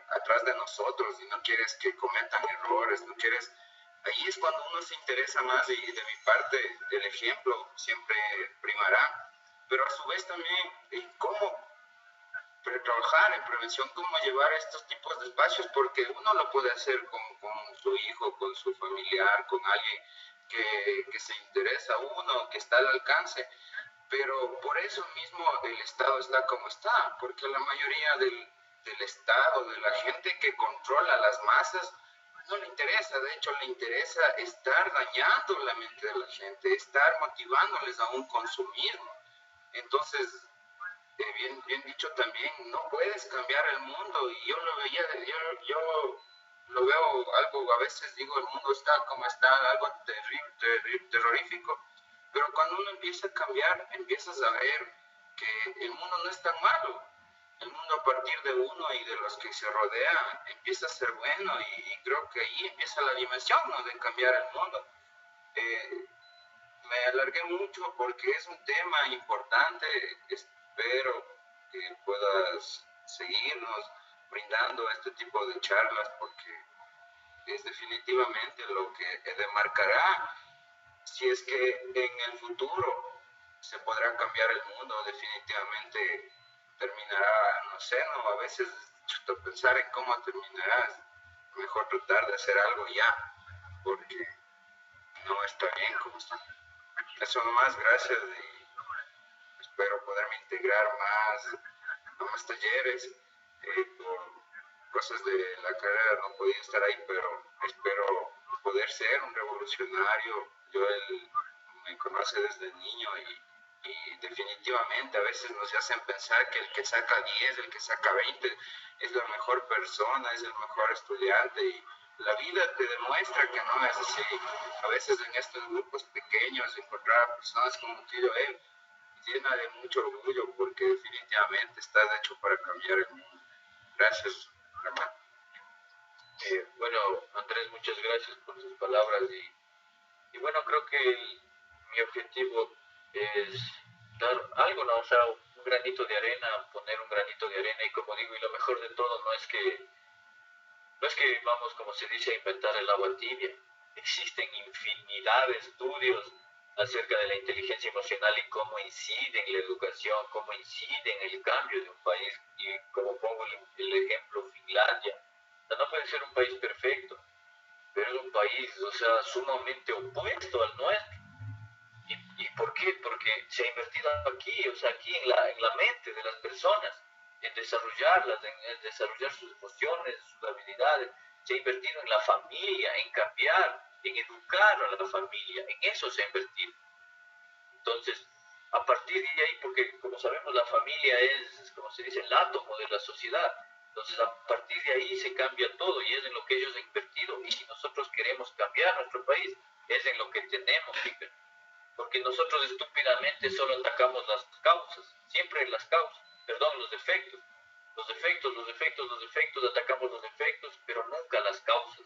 atrás de nosotros y no quieres que cometan errores, no quieres... Ahí es cuando uno se interesa más y de mi parte el ejemplo siempre primará, pero a su vez también en cómo trabajar en prevención, cómo llevar estos tipos de espacios, porque uno lo puede hacer con su hijo, con su familiar, con alguien que se interesa a uno, que está al alcance, pero por eso mismo el Estado está como está, porque la mayoría del Estado, de la gente que controla las masas, no le interesa, de hecho le interesa estar dañando la mente de la gente, estar motivándoles a un consumismo. Entonces, bien dicho también, no puedes cambiar el mundo y yo lo veía, yo lo veo algo, a veces digo, el mundo está como está, algo terrorífico, pero cuando uno empieza a cambiar, empiezas a ver que el mundo no es tan malo. El mundo a partir de uno y de los que se rodean empieza a ser bueno y creo que ahí empieza la dimensión, ¿no?, de cambiar el mundo. Me alargué mucho porque es un tema importante. Espero que puedas seguirnos brindando este tipo de charlas porque es definitivamente lo que demarcará si es que en el futuro se podrá cambiar el mundo. Definitivamente terminará, no sé, no, a veces pensar en cómo terminará, mejor tratar de hacer algo ya, porque no está bien como está. Eso nomás, gracias y espero poderme integrar a más talleres. Por cosas de la carrera no podía estar ahí, pero espero poder ser un revolucionario. Él me conoce desde niño y definitivamente a veces nos hacen pensar que el que saca 10, el que saca 20 es la mejor persona, es el mejor estudiante y la vida te demuestra que no es así. A veces en estos grupos pequeños encontrar personas como tú y yo, llena de mucho orgullo porque definitivamente estás hecho para cambiar el mundo. Gracias, hermano. Bueno, Andrés, muchas gracias por sus palabras y bueno, creo que mi objetivo es dar algo, ¿no? O sea, un granito de arena, poner un granito de arena y como digo, y lo mejor de todo no es que vamos, como se dice, a inventar el agua tibia. Existen infinidad de estudios acerca de la inteligencia emocional y cómo incide en la educación, cómo incide en el cambio de un país. Y como pongo el ejemplo, Finlandia. O sea, no puede ser un país perfecto, pero es un país, o sea, sumamente opuesto al nuestro. ¿Y por qué? Porque se ha invertido aquí, o sea, aquí en la mente de las personas, en desarrollarlas, en desarrollar sus emociones, sus habilidades. Se ha invertido en la familia, en cambiar, en educar a la familia, en eso se ha invertido. Entonces, a partir de ahí, porque como sabemos, la familia es, como se dice, el átomo de la sociedad. Entonces, a partir de ahí se cambia todo y es en lo que ellos han invertido. Y si nosotros queremos cambiar nuestro país, es en lo que tenemos que invertir. Porque nosotros estúpidamente solo atacamos las causas, siempre las causas, perdón, los defectos. Los defectos, atacamos los defectos, pero nunca las causas.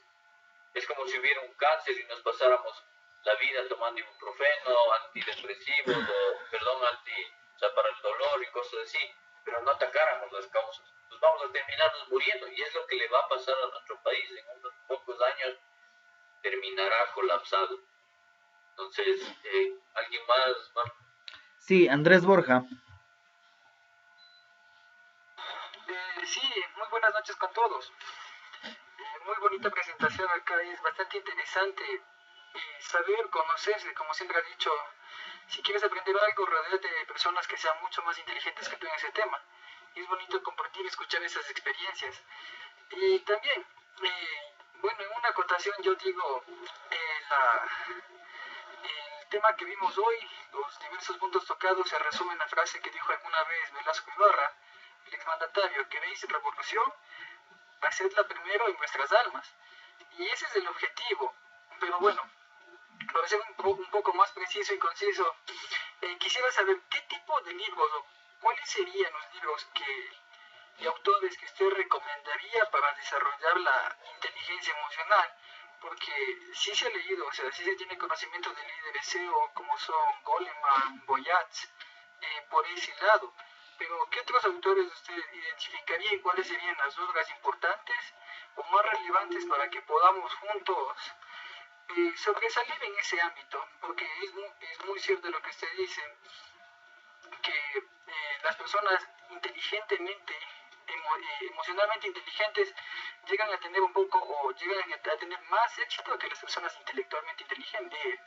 Es como si hubiera un cáncer y nos pasáramos la vida tomando ibuprofeno, antidepresivos, o sea, para el dolor y cosas así, pero no atacáramos las causas. Pues vamos a terminarnos muriendo y es lo que le va a pasar a nuestro país. En unos pocos años terminará colapsado. Entonces, ¿alguien más? Sí, Andrés Borja. Sí, muy buenas noches con todos. Muy bonita presentación acá, es bastante interesante saber, conocerse, como siempre has dicho. Si quieres aprender algo, rodeate de personas que sean mucho más inteligentes que tú en ese tema. Y es bonito compartir y escuchar esas experiencias. Y también, bueno, en una acotación yo digo, el tema que vimos hoy, los diversos puntos tocados, se resume en la frase que dijo alguna vez Velasco Ibarra, el exmandatario: queréis revolución, hacedla primero en vuestras almas. Y ese es el objetivo. Pero bueno, para ser un poco más preciso y conciso, quisiera saber qué tipo de libros o cuáles serían los libros y autores que usted recomendaría para desarrollar la inteligencia emocional, porque sí se ha leído, o sea, sí se tiene conocimiento de líderes SEO como son Goleman, Boyatz, por ese lado. Pero ¿qué otros autores usted identificaría y cuáles serían las obras importantes o más relevantes para que podamos juntos sobresalir en ese ámbito? Porque es muy cierto lo que usted dice, que las personas inteligentemente, emocionalmente inteligentes, llegan a tener un poco o llegan a tener más éxito que las personas intelectualmente inteligentes.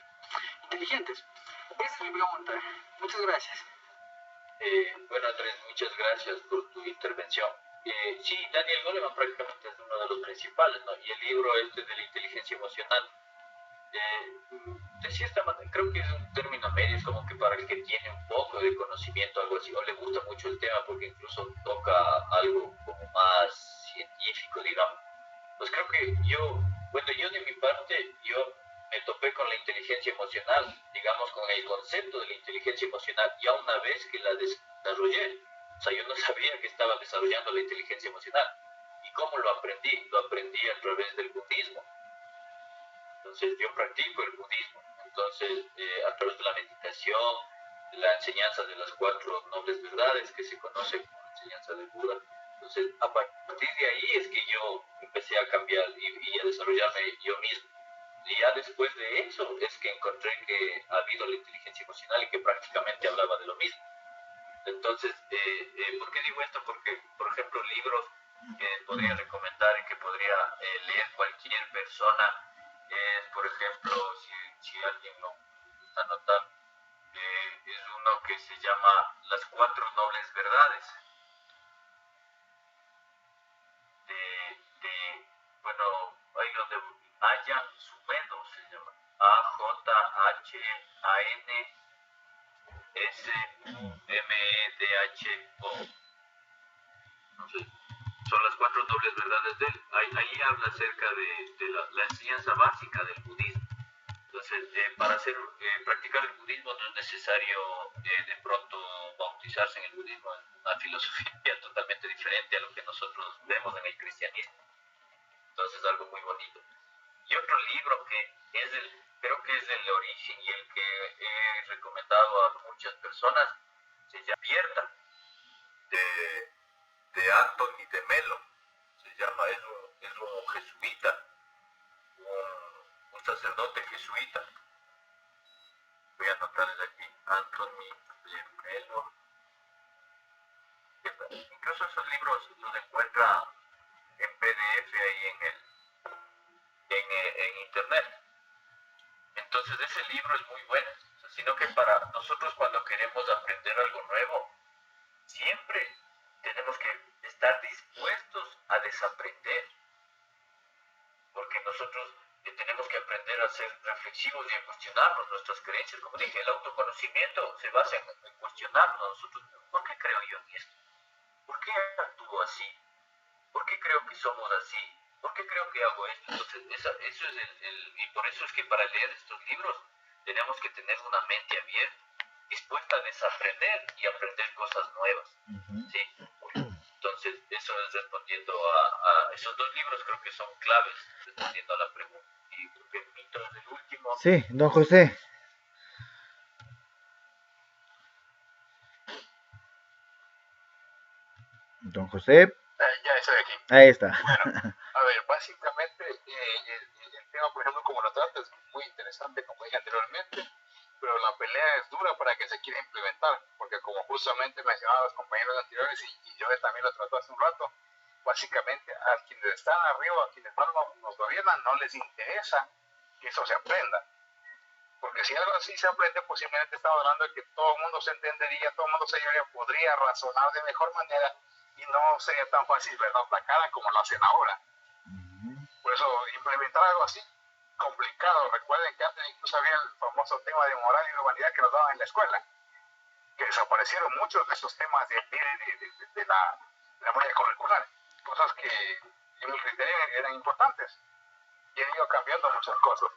Esa es mi pregunta. Muchas gracias. Bueno, Andrés, muchas gracias por tu intervención. Sí, Daniel Goleman prácticamente es uno de los principales, ¿no? Y el libro este de la inteligencia emocional, de cierta manera, creo que es un término medio, es como que para el que tiene un poco de conocimiento, algo así, o le gusta mucho el tema, porque incluso toca algo como más científico, digamos. Pues creo que yo de mi parte, yo me topé con la inteligencia emocional, digamos, con el concepto de la inteligencia emocional, ya una vez que la desarrollé. O sea, yo no sabía que estaba desarrollando la inteligencia emocional. ¿Y cómo lo aprendí? Lo aprendí a través del budismo. Entonces, yo practico el budismo. Entonces, a través de la meditación, de la enseñanza de las 4 nobles verdades que se conoce como la enseñanza de Buda. Entonces, a partir de ahí es que yo empecé a cambiar y a desarrollarme yo mismo. Y ya después de eso es que encontré que ha habido la inteligencia emocional y que prácticamente hablaba de lo mismo. Entonces, ¿por qué digo esto? Porque, por ejemplo, libros que podría recomendar y que podría leer cualquier persona es, por ejemplo, si alguien lo está notando, es uno que se llama Las 4 nobles verdades. Bueno, ahí donde Ayan Sumedo se llama. AJANSUMEDHO. Entonces, son las 4 nobles verdades de él. Ahí habla acerca de la enseñanza básica del budismo. Entonces, para practicar el budismo no es necesario de pronto bautizarse en el budismo, es una filosofía totalmente diferente a lo que nosotros vemos en el cristianismo. Entonces, algo muy bonito. Y otro libro que creo que es el origen y el que he recomendado a muchas personas, se llama Despierta, de Anthony de Melo. Se llama, es un jesuita, un sacerdote jesuita. Voy a anotarles aquí, Anthony de Melo. Incluso esos libros los encuentra en PDF ahí en internet. Entonces ese libro es muy bueno, o sea, sino que para nosotros cuando queremos aprender algo nuevo, siempre tenemos que estar dispuestos a desaprender, porque nosotros tenemos que aprender a ser reflexivos y a cuestionarnos nuestras creencias. Como dije, el autoconocimiento se basa en cuestionarnos nosotros. ¿Por qué creo yo en esto? ¿Por qué actúo así? ¿Por qué creo que somos así? ¿Por qué creo que hago esto? Entonces, eso es y por eso es que para leer estos libros tenemos que tener una mente abierta, dispuesta a desaprender y aprender cosas nuevas. ¿Sí? Entonces, eso es respondiendo a esos dos libros, creo que son claves, respondiendo a la pregunta. Y creo que el mito es el último. Sí, don José. Don José. Ya estoy aquí. Ahí está. Bueno, a ver, básicamente el tema, por ejemplo, como lo trata es muy interesante, como dije anteriormente, pero la pelea es dura para que se quiera implementar, porque como justamente mencionaban los compañeros anteriores y yo también lo trató hace un rato, básicamente a quienes están arriba, a quienes más nos gobiernan, no les interesa que eso se aprenda. Porque si algo así se aprende, posiblemente estamos hablando de que todo el mundo se entendería, todo el mundo podría razonar de mejor manera y no sería tan fácil vernos la cara como lo hacen ahora. Por eso implementar algo así, complicado. Recuerden que antes incluso había el famoso tema de moral y humanidad que nos daban en la escuela, que desaparecieron muchos de esos temas de la malla curricular, cosas que en mi criterio eran importantes y han ido cambiando muchas cosas.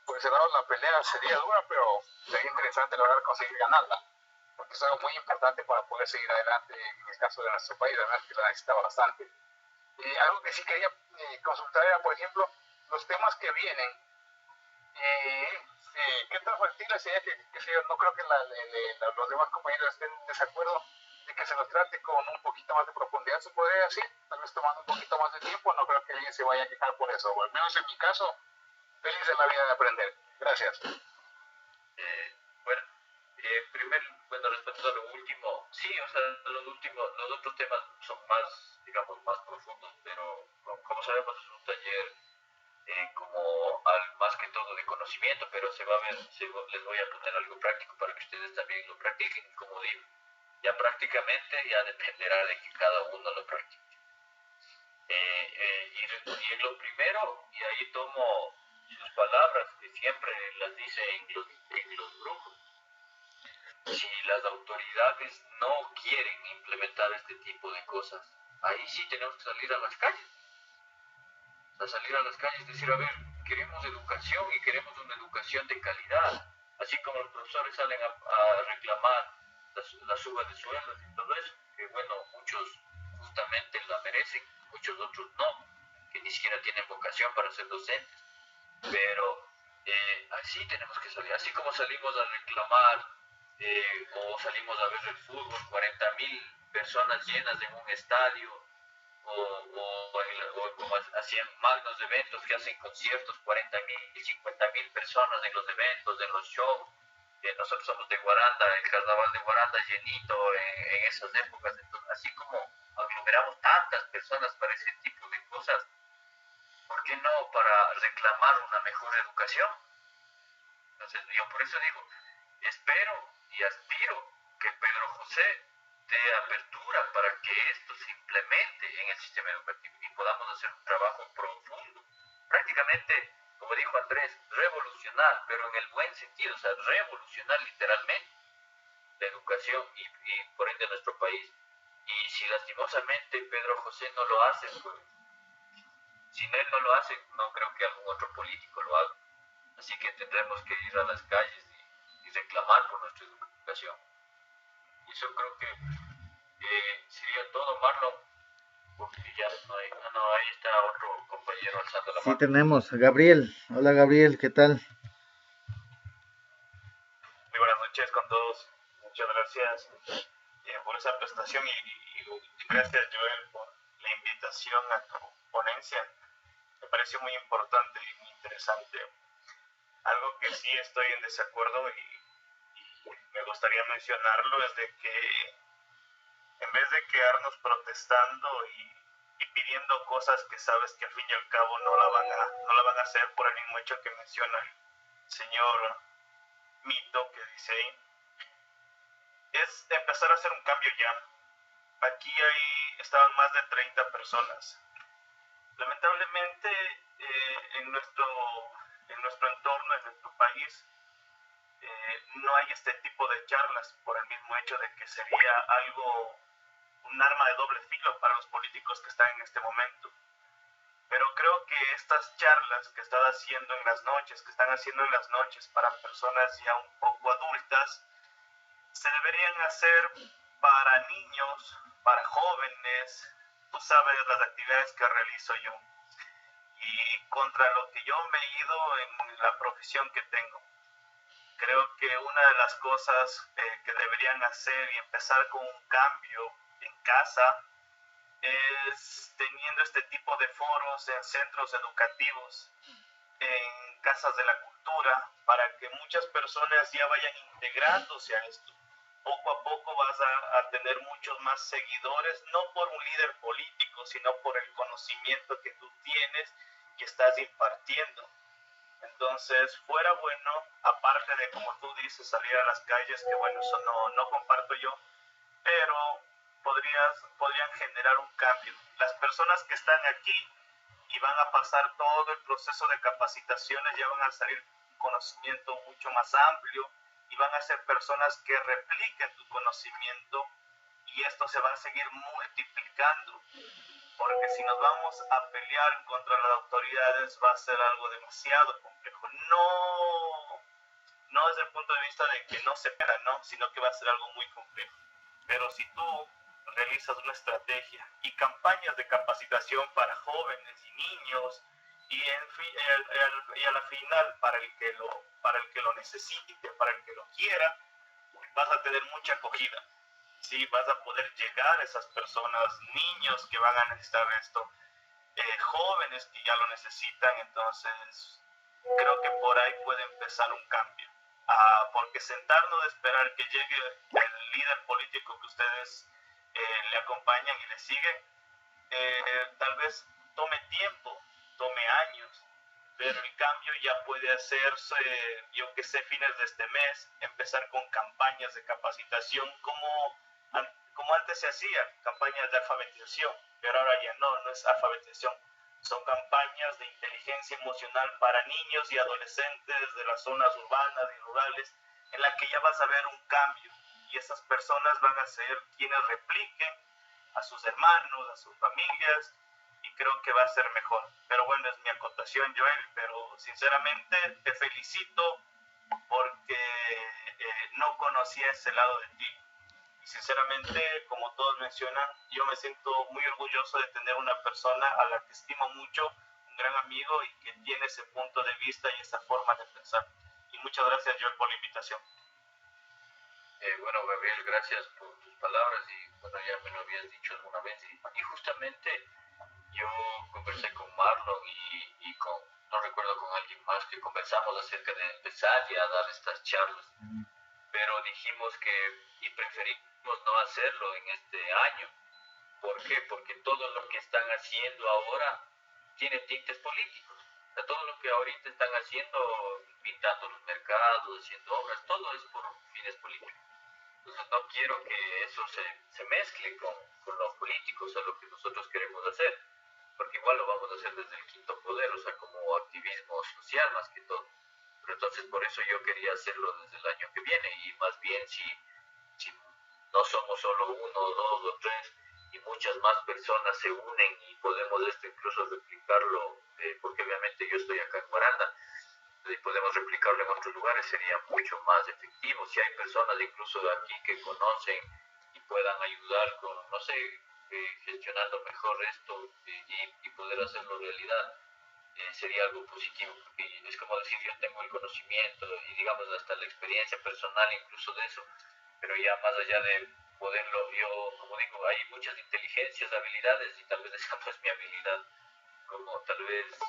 Por ese lado la pelea sería dura, pero sería interesante lograr conseguir ganarla, porque es algo muy importante para poder seguir adelante en el caso de nuestro país, además que la necesita bastante. Algo que sí quería consultar era, por ejemplo, los temas que vienen. ¿Qué tan factible sería que no creo que los demás compañeros estén en desacuerdo de que se nos trate con un poquito más de profundidad, se podría decir, tal vez tomando un poquito más de tiempo? No creo que alguien se vaya a quejar por eso, o al menos en mi caso, feliz de la vida de aprender. Gracias. Bueno, respecto a lo último, sí, o sea, los otros temas son más, digamos, más profundos, pero como sabemos es un taller más que todo de conocimiento, pero se va a ver, les voy a poner algo práctico para que ustedes también lo practiquen, como digo, ya prácticamente ya dependerá de que cada uno lo practique. Y lo primero, y ahí tomo sus palabras, que siempre las dice en los grupos, si las autoridades no quieren implementar este tipo de cosas, ahí sí tenemos que salir a las calles. A salir a las calles y decir, a ver, queremos educación y queremos una educación de calidad. Así como los profesores salen a reclamar la suba de sueldos y todo eso, que bueno, muchos justamente la merecen, muchos otros no, que ni siquiera tienen vocación para ser docentes. Pero así tenemos que salir, así como salimos a reclamar o salimos a ver el fútbol, 40.000 personas llenas en un estadio, o como hacían magnos eventos que hacen conciertos, 40.000 y 50.000 personas en los eventos, en los shows. Nosotros somos de Guaranda, el carnaval de Guaranda llenito en esas épocas. Entonces, así como aglomeramos tantas personas para ese tipo de cosas, ¿por qué no para reclamar una mejor educación? Entonces, yo por eso digo, espero y aspiro que Pedro José dé apertura para que esto se implemente en el sistema educativo y podamos hacer un trabajo profundo. Prácticamente, como dijo Andrés, revolucionar, pero en el buen sentido, o sea, revolucionar literalmente la educación y por ende nuestro país. Y si lastimosamente Pedro José no lo hace, pues, si él no lo hace, no creo que algún otro político lo haga. Así que tendremos que ir a las calles y reclamar por nuestra educación. Y eso creo que sería todo, Marlon, porque ya no hay, no, ahí está otro compañero alzando la mano. Sí, tenemos a Gabriel. Hola Gabriel, ¿qué tal? Muy buenas noches con todos. Muchas gracias por esa presentación y gracias, Joel, por la invitación a tu ponencia. Me pareció muy importante y muy interesante. Algo que sí estoy en desacuerdo y me gustaría mencionarlo es de que en vez de quedarnos protestando y pidiendo cosas que sabes que al fin y al cabo no la van a hacer por el mismo hecho que menciona el señor Mito, que dice ahí, es empezar a hacer un cambio ya. Aquí estaban más de 30 personas. Lamentablemente en nuestro entorno, en nuestro país, no hay este tipo de charlas por el mismo hecho de que sería un arma de doble filo para los políticos que están en este momento. Pero creo que estas charlas que están haciendo en las noches para personas ya un poco adultas, se deberían hacer para niños, para jóvenes. Tú sabes las actividades que realizo yo y contra lo que yo me he ido en la profesión que tengo. Creo que una de las cosas que deberían hacer y empezar con un cambio en casa es teniendo este tipo de foros en centros educativos, en casas de la cultura, para que muchas personas ya vayan integrándose a esto. Poco a poco vas a tener muchos más seguidores, no por un líder político, sino por el conocimiento que tú tienes y estás impartiendo. Entonces, fuera bueno, aparte de, como tú dices, salir a las calles, que bueno, eso no comparto yo, pero podrían generar un cambio. Las personas que están aquí y van a pasar todo el proceso de capacitaciones ya van a salir con conocimiento mucho más amplio y van a ser personas que repliquen tu conocimiento y esto se va a seguir multiplicando, porque si nos vamos a pelear contra las autoridades va a ser algo demasiado complejo. No desde el punto de vista de que no se pueda, ¿no? Sino que va a ser algo muy complejo. Pero si tú realizas una estrategia y campañas de capacitación para jóvenes y niños y a la final para el que lo necesite, para el que lo quiera, vas a tener mucha acogida. Sí, vas a poder llegar a esas personas, niños que van a necesitar esto, jóvenes que ya lo necesitan. Entonces creo que por ahí puede empezar un cambio. Porque sentarnos a esperar que llegue el líder político que ustedes le acompañan y le siguen, tal vez tome tiempo, tome años, pero el cambio ya puede hacerse, yo que sé, fines de este mes, empezar con campañas de capacitación como antes se hacía, campañas de alfabetización, pero ahora ya no es alfabetización, son campañas de inteligencia emocional para niños y adolescentes de las zonas urbanas y rurales, en la que ya vas a ver un cambio y esas personas van a ser quienes repliquen a sus hermanos, a sus familias, y creo que va a ser mejor. Pero bueno, es mi acotación, Joel, pero sinceramente te felicito porque no conocía ese lado de ti. Y sinceramente, como todos mencionan, yo me siento muy orgulloso de tener una persona a la que estimo mucho, un gran amigo y que tiene ese punto de vista y esa forma de pensar. Y muchas gracias, Joel, por la invitación. Bueno, Gabriel, gracias por tus palabras y bueno, ya me lo habías dicho alguna vez y justamente yo conversé con Marlon y no recuerdo con alguien más que conversamos acerca de empezar ya a dar estas charlas, pero dijimos y preferimos no hacerlo en este año. ¿Por qué? Porque todo lo que están haciendo ahora tiene tintes políticos. O sea, todo lo que ahorita están haciendo, pintando los mercados, haciendo obras, todo es por fines políticos. Entonces no quiero que eso se mezcle con los políticos, a lo que nosotros queremos hacer, porque igual lo vamos a hacer desde el quinto poder, o sea, como activismo social más que todo. Pero entonces por eso yo quería hacerlo desde el año que viene, y más bien si no somos solo uno, dos o tres, y muchas más personas se unen y podemos incluso replicarlo, porque obviamente yo estoy acá en Guaranda, y podemos replicarlo en otros lugares, sería mucho más efectivo. Si hay personas incluso de aquí que conocen y puedan ayudar con, no sé, gestionando mejor esto y poder hacerlo realidad, sería algo positivo, porque es como decir, yo tengo el conocimiento y digamos hasta la experiencia personal incluso de eso, pero ya más allá de poderlo, yo como digo, hay muchas inteligencias, habilidades y tal vez esa no es mi habilidad, como tal vez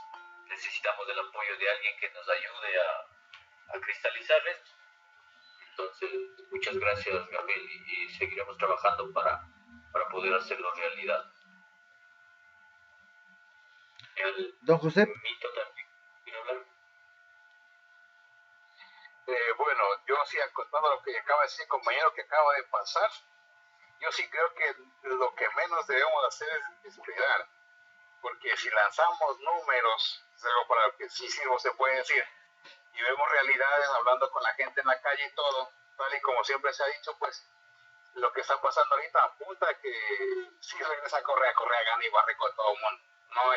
necesitamos del apoyo de alguien que nos ayude a cristalizar esto. Entonces, muchas gracias Gabriel y seguiremos trabajando para poder hacerlo realidad. Don José. Mito también quiere hablar. Bueno, yo sí, acotando lo que acaba de decir el compañero que acaba de pasar, yo sí creo que lo que menos debemos hacer es cuidar, porque si lanzamos números, es algo para lo que sí sirvo, se puede decir, y vemos realidades hablando con la gente en la calle y todo, tal y como siempre se ha dicho, pues lo que está pasando ahorita apunta a que si regresa Correa gana y barre con todo el mundo. No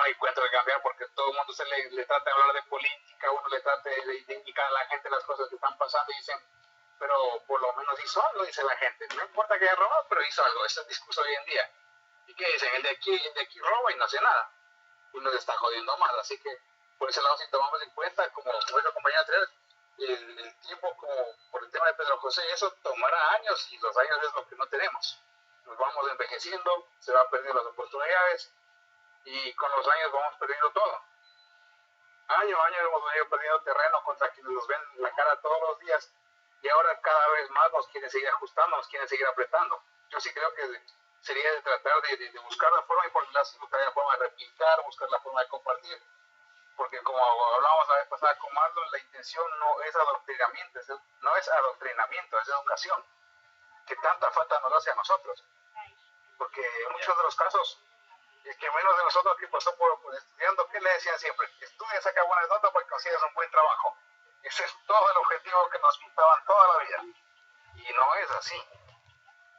hay cuento de cambiar porque todo el mundo se le trata de hablar de política, uno le trata de indicar a la gente las cosas que están pasando y dicen, pero por lo menos hizo algo, dice la gente. No importa que haya robado, pero hizo algo. Ese es el discurso hoy en día. ¿Y qué dicen? El de aquí roba y no hace nada. Y nos está jodiendo más. Así que por ese lado, si tomamos en cuenta, como dijo el compañero anterior, el tiempo como por el tema de Pedro José, eso tomará años y los años es lo que no tenemos. Nos vamos envejeciendo, se van perdiendo las oportunidades y con los años vamos perdiendo todo. Año a año hemos venido perdiendo terreno contra quienes nos ven la cara todos los días y ahora cada vez más nos quieren seguir ajustando, nos quieren seguir apretando. Yo sí creo que sería de tratar de buscar la forma y por buscar la forma de replicar, buscar la forma de compartir, porque como hablábamos la vez pasada con Marlon, la intención no es adoctrinamiento, es educación, que tanta falta nos hace a nosotros, porque en muchos de los casos el que menos de nosotros que pasó por estudiando, ¿qué le decían siempre? Estudia, saca buenas notas para que consigas un buen trabajo. Ese es todo el objetivo que nos pintaban toda la vida. Y no es así.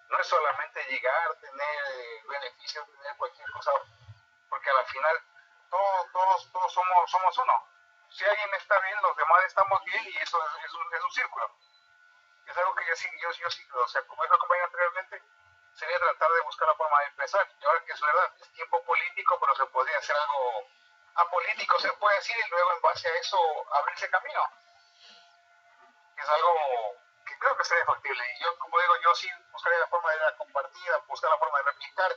No es solamente llegar, tener beneficios, tener cualquier cosa, porque al final todos somos uno. Si alguien está bien, los demás estamos bien y eso es un círculo. Es algo que yo sí, o sea, como dijo el compañero anteriormente, sería tratar de buscar la forma de empezar. Y ahora que es verdad, es tiempo político, pero se podría hacer algo apolítico, se puede decir, y luego en base a eso abrirse camino. Es algo que creo que sería factible. Y yo, como digo, yo sí buscaría la forma de la compartida, buscar la forma de replicar,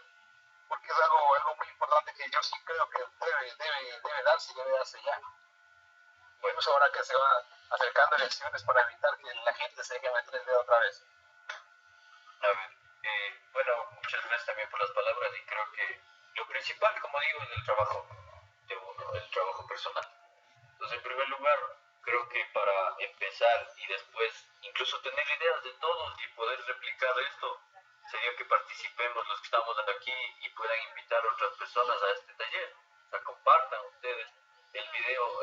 porque es algo muy importante que yo sí creo que debe darse y debe darse ya. Bueno, eso ahora que se va acercando elecciones para evitar que la gente se deje meter el dedo otra vez. A ver. Bueno, muchas gracias también por las palabras y creo que lo principal, como digo, es el trabajo de uno, el trabajo personal. Entonces, en primer lugar, creo que para empezar y después incluso tener ideas de todos y poder replicar esto, sería que participemos los que estamos aquí y puedan invitar a otras personas a este taller. O sea, compartan ustedes el video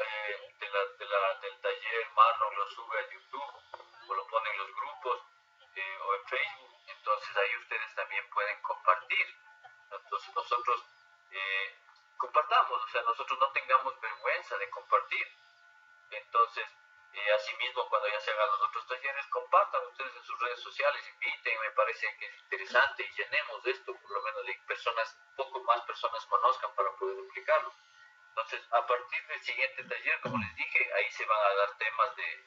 del taller, Marlon lo sube a YouTube o lo pone en los grupos o en Facebook. Entonces ahí ustedes también pueden compartir. Entonces nosotros compartamos, o sea, nosotros no tengamos vergüenza de compartir. Entonces, asimismo, cuando ya se hagan los otros talleres, compartan ustedes en sus redes sociales, inviten, me parece que es interesante y llenemos esto, por lo menos de personas, poco más personas conozcan para poder explicarlo. Entonces, a partir del siguiente taller, como les dije, ahí se van a dar temas de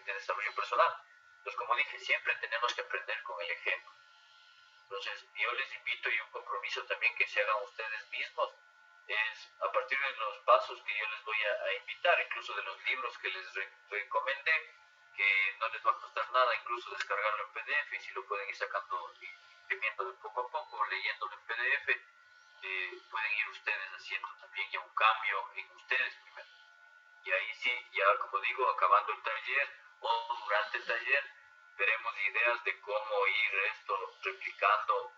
desarrollo personal. Entonces, como dije, siempre tenemos que aprender con el ejemplo. Entonces, yo les invito y un compromiso también que se hagan ustedes mismos es a partir de los pasos que yo les voy a invitar, incluso de los libros que les recomendé, que no les va a costar nada, incluso descargarlo en PDF y si lo pueden ir sacando y imprimiendo de poco a poco, leyéndolo en PDF, pueden ir ustedes haciendo también ya un cambio en ustedes primero. Y ahí sí, ya como digo, acabando el taller o durante el taller, veremos ideas de cómo ir esto replicando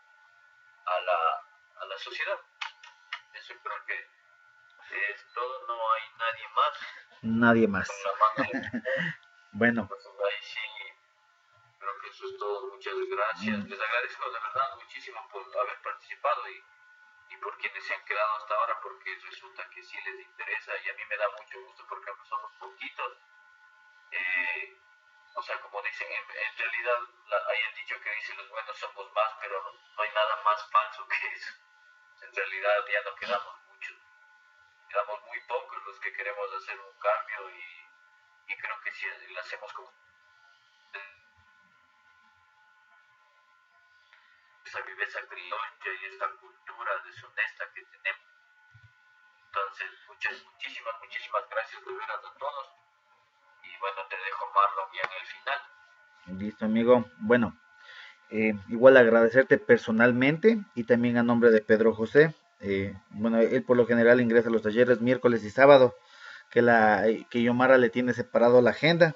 a la sociedad. Eso creo que es todo, no hay nadie más. Nadie más. Bueno. Entonces, ahí sí, creo que eso es todo. Muchas gracias. Les agradezco de verdad muchísimo por haber participado y y por quienes se han quedado hasta ahora, porque resulta que sí les interesa y a mí me da mucho gusto porque somos poquitos. O sea, como dicen, en realidad hay el dicho que dice los buenos somos más, pero no hay nada más falso que eso. En realidad ya no quedamos muchos, quedamos muy pocos los que queremos hacer un cambio y creo que si lo hacemos con esa viveza criolla y esta cultura deshonesta que tenemos. Entonces, muchísimas gracias de veras a todos. Y bueno, te dejo Marlon ya en el final. Listo, amigo. Bueno, igual agradecerte personalmente y también a nombre de Pedro José. Bueno, él por lo general ingresa a los talleres miércoles y sábado, que Yomara le tiene separado la agenda.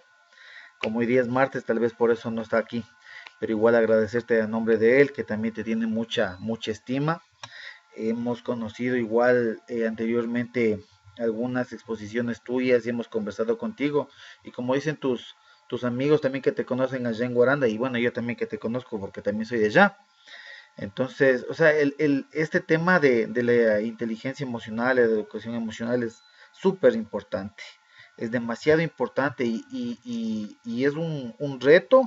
Como hoy día es martes, tal vez por eso no está aquí. Pero igual agradecerte a nombre de él, que también te tiene mucha estima. Hemos conocido igual anteriormente algunas exposiciones tuyas y hemos conversado contigo. Y como dicen tus amigos también que te conocen allá en Guaranda, y bueno, yo también que te conozco porque también soy de allá. Entonces, o sea, este tema de la inteligencia emocional, de la educación emocional es súper importante. Es demasiado importante y es un reto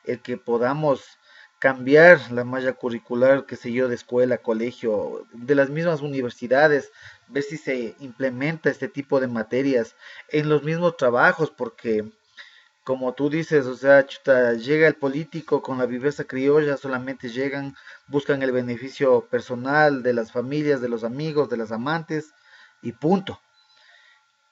el que podamos cambiar la malla curricular, qué sé yo, de escuela, colegio, de las mismas universidades, ver si se implementa este tipo de materias en los mismos trabajos, porque como tú dices, o sea, chuta, llega el político con la viveza criolla, solamente llegan, buscan el beneficio personal de las familias, de los amigos, de las amantes y punto.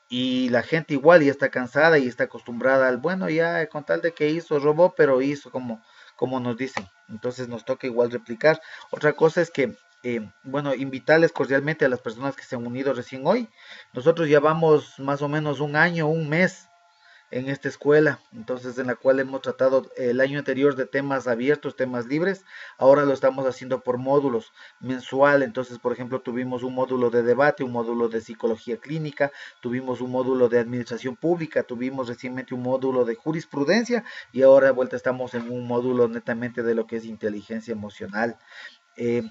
Y la gente igual ya está cansada y está acostumbrada al, bueno, ya con tal de que hizo, robó, pero hizo como nos dicen. Entonces nos toca igual replicar. Otra cosa es que, bueno, invitarles cordialmente a las personas que se han unido recién hoy. Nosotros ya vamos más o menos un año, un mes en esta escuela, entonces en la cual hemos tratado el año anterior de temas abiertos, temas libres, ahora lo estamos haciendo por módulos mensual, entonces por ejemplo tuvimos un módulo de debate, un módulo de psicología clínica, tuvimos un módulo de administración pública, tuvimos recientemente un módulo de jurisprudencia y ahora de vuelta estamos en un módulo netamente de lo que es inteligencia emocional.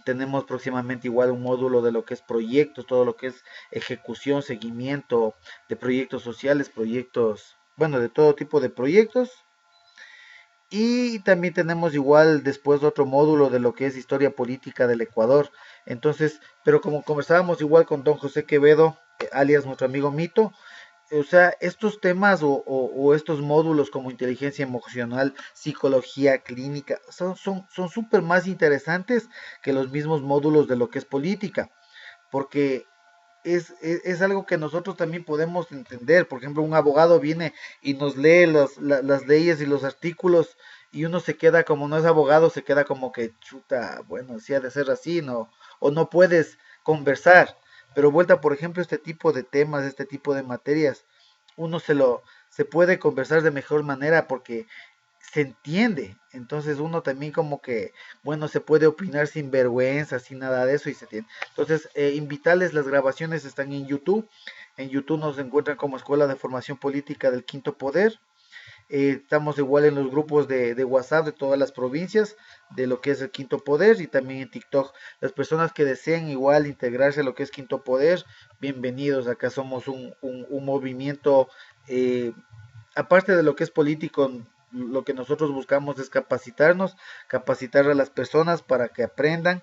Tenemos próximamente igual un módulo de lo que es proyectos, todo lo que es ejecución, seguimiento de proyectos sociales, proyectos, bueno, de todo tipo de proyectos. Y también tenemos igual después otro módulo de lo que es historia política del Ecuador. Entonces, pero como conversábamos igual con don José Quevedo, alias nuestro amigo Mito, o sea, estos temas o estos módulos como inteligencia emocional, psicología clínica, son súper más interesantes que los mismos módulos de lo que es política, porque es algo que nosotros también podemos entender. Por ejemplo, un abogado viene y nos lee las leyes y los artículos y uno se queda como no es abogado, se queda como que chuta, bueno, si ha de ser así, no, o no puedes conversar. Pero vuelta, por ejemplo, este tipo de temas, este tipo de materias, uno se puede conversar de mejor manera porque se entiende. Entonces uno también como que, bueno, se puede opinar sin vergüenza, sin nada de eso y se entiende. Entonces, invitarles, las grabaciones están en YouTube. En YouTube nos encuentran como Escuela de Formación Política del Quinto Poder. Estamos igual en los grupos de WhatsApp de todas las provincias de lo que es el Quinto Poder y también en TikTok. Las personas que deseen igual integrarse a lo que es Quinto Poder, bienvenidos. Acá somos un movimiento, aparte de lo que es político, lo que nosotros buscamos es capacitarnos, capacitar a las personas para que aprendan.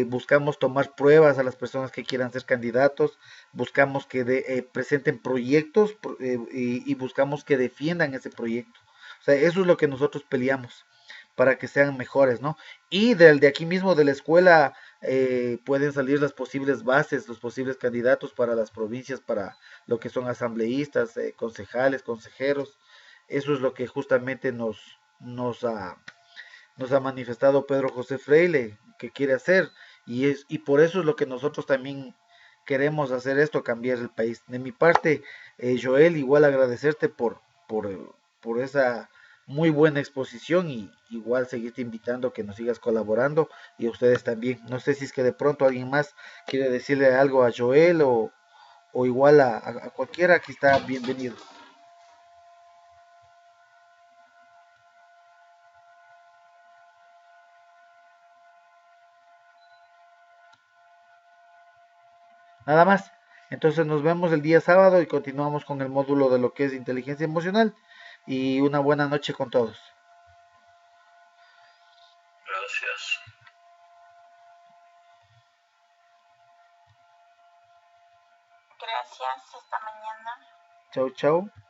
Buscamos tomar pruebas a las personas que quieran ser candidatos, buscamos que presenten proyectos y buscamos que defiendan ese proyecto. O sea, eso es lo que nosotros peleamos para que sean mejores, ¿no? Y de aquí mismo de la escuela pueden salir las posibles bases, los posibles candidatos para las provincias, para lo que son asambleístas, concejales, consejeros. Eso es lo que justamente nos ha manifestado Pedro José Freile que quiere hacer y por eso es lo que nosotros también queremos hacer esto, cambiar el país. De mi parte, Joel, igual agradecerte por esa muy buena exposición y igual seguirte invitando que nos sigas colaborando y a ustedes también. No sé si es que de pronto alguien más quiere decirle algo a Joel o igual a cualquiera que está bienvenido. Nada más. Entonces nos vemos el día sábado y continuamos con el módulo de lo que es inteligencia emocional. Y una buena noche con todos. Gracias. Gracias, hasta mañana. Chau, chau.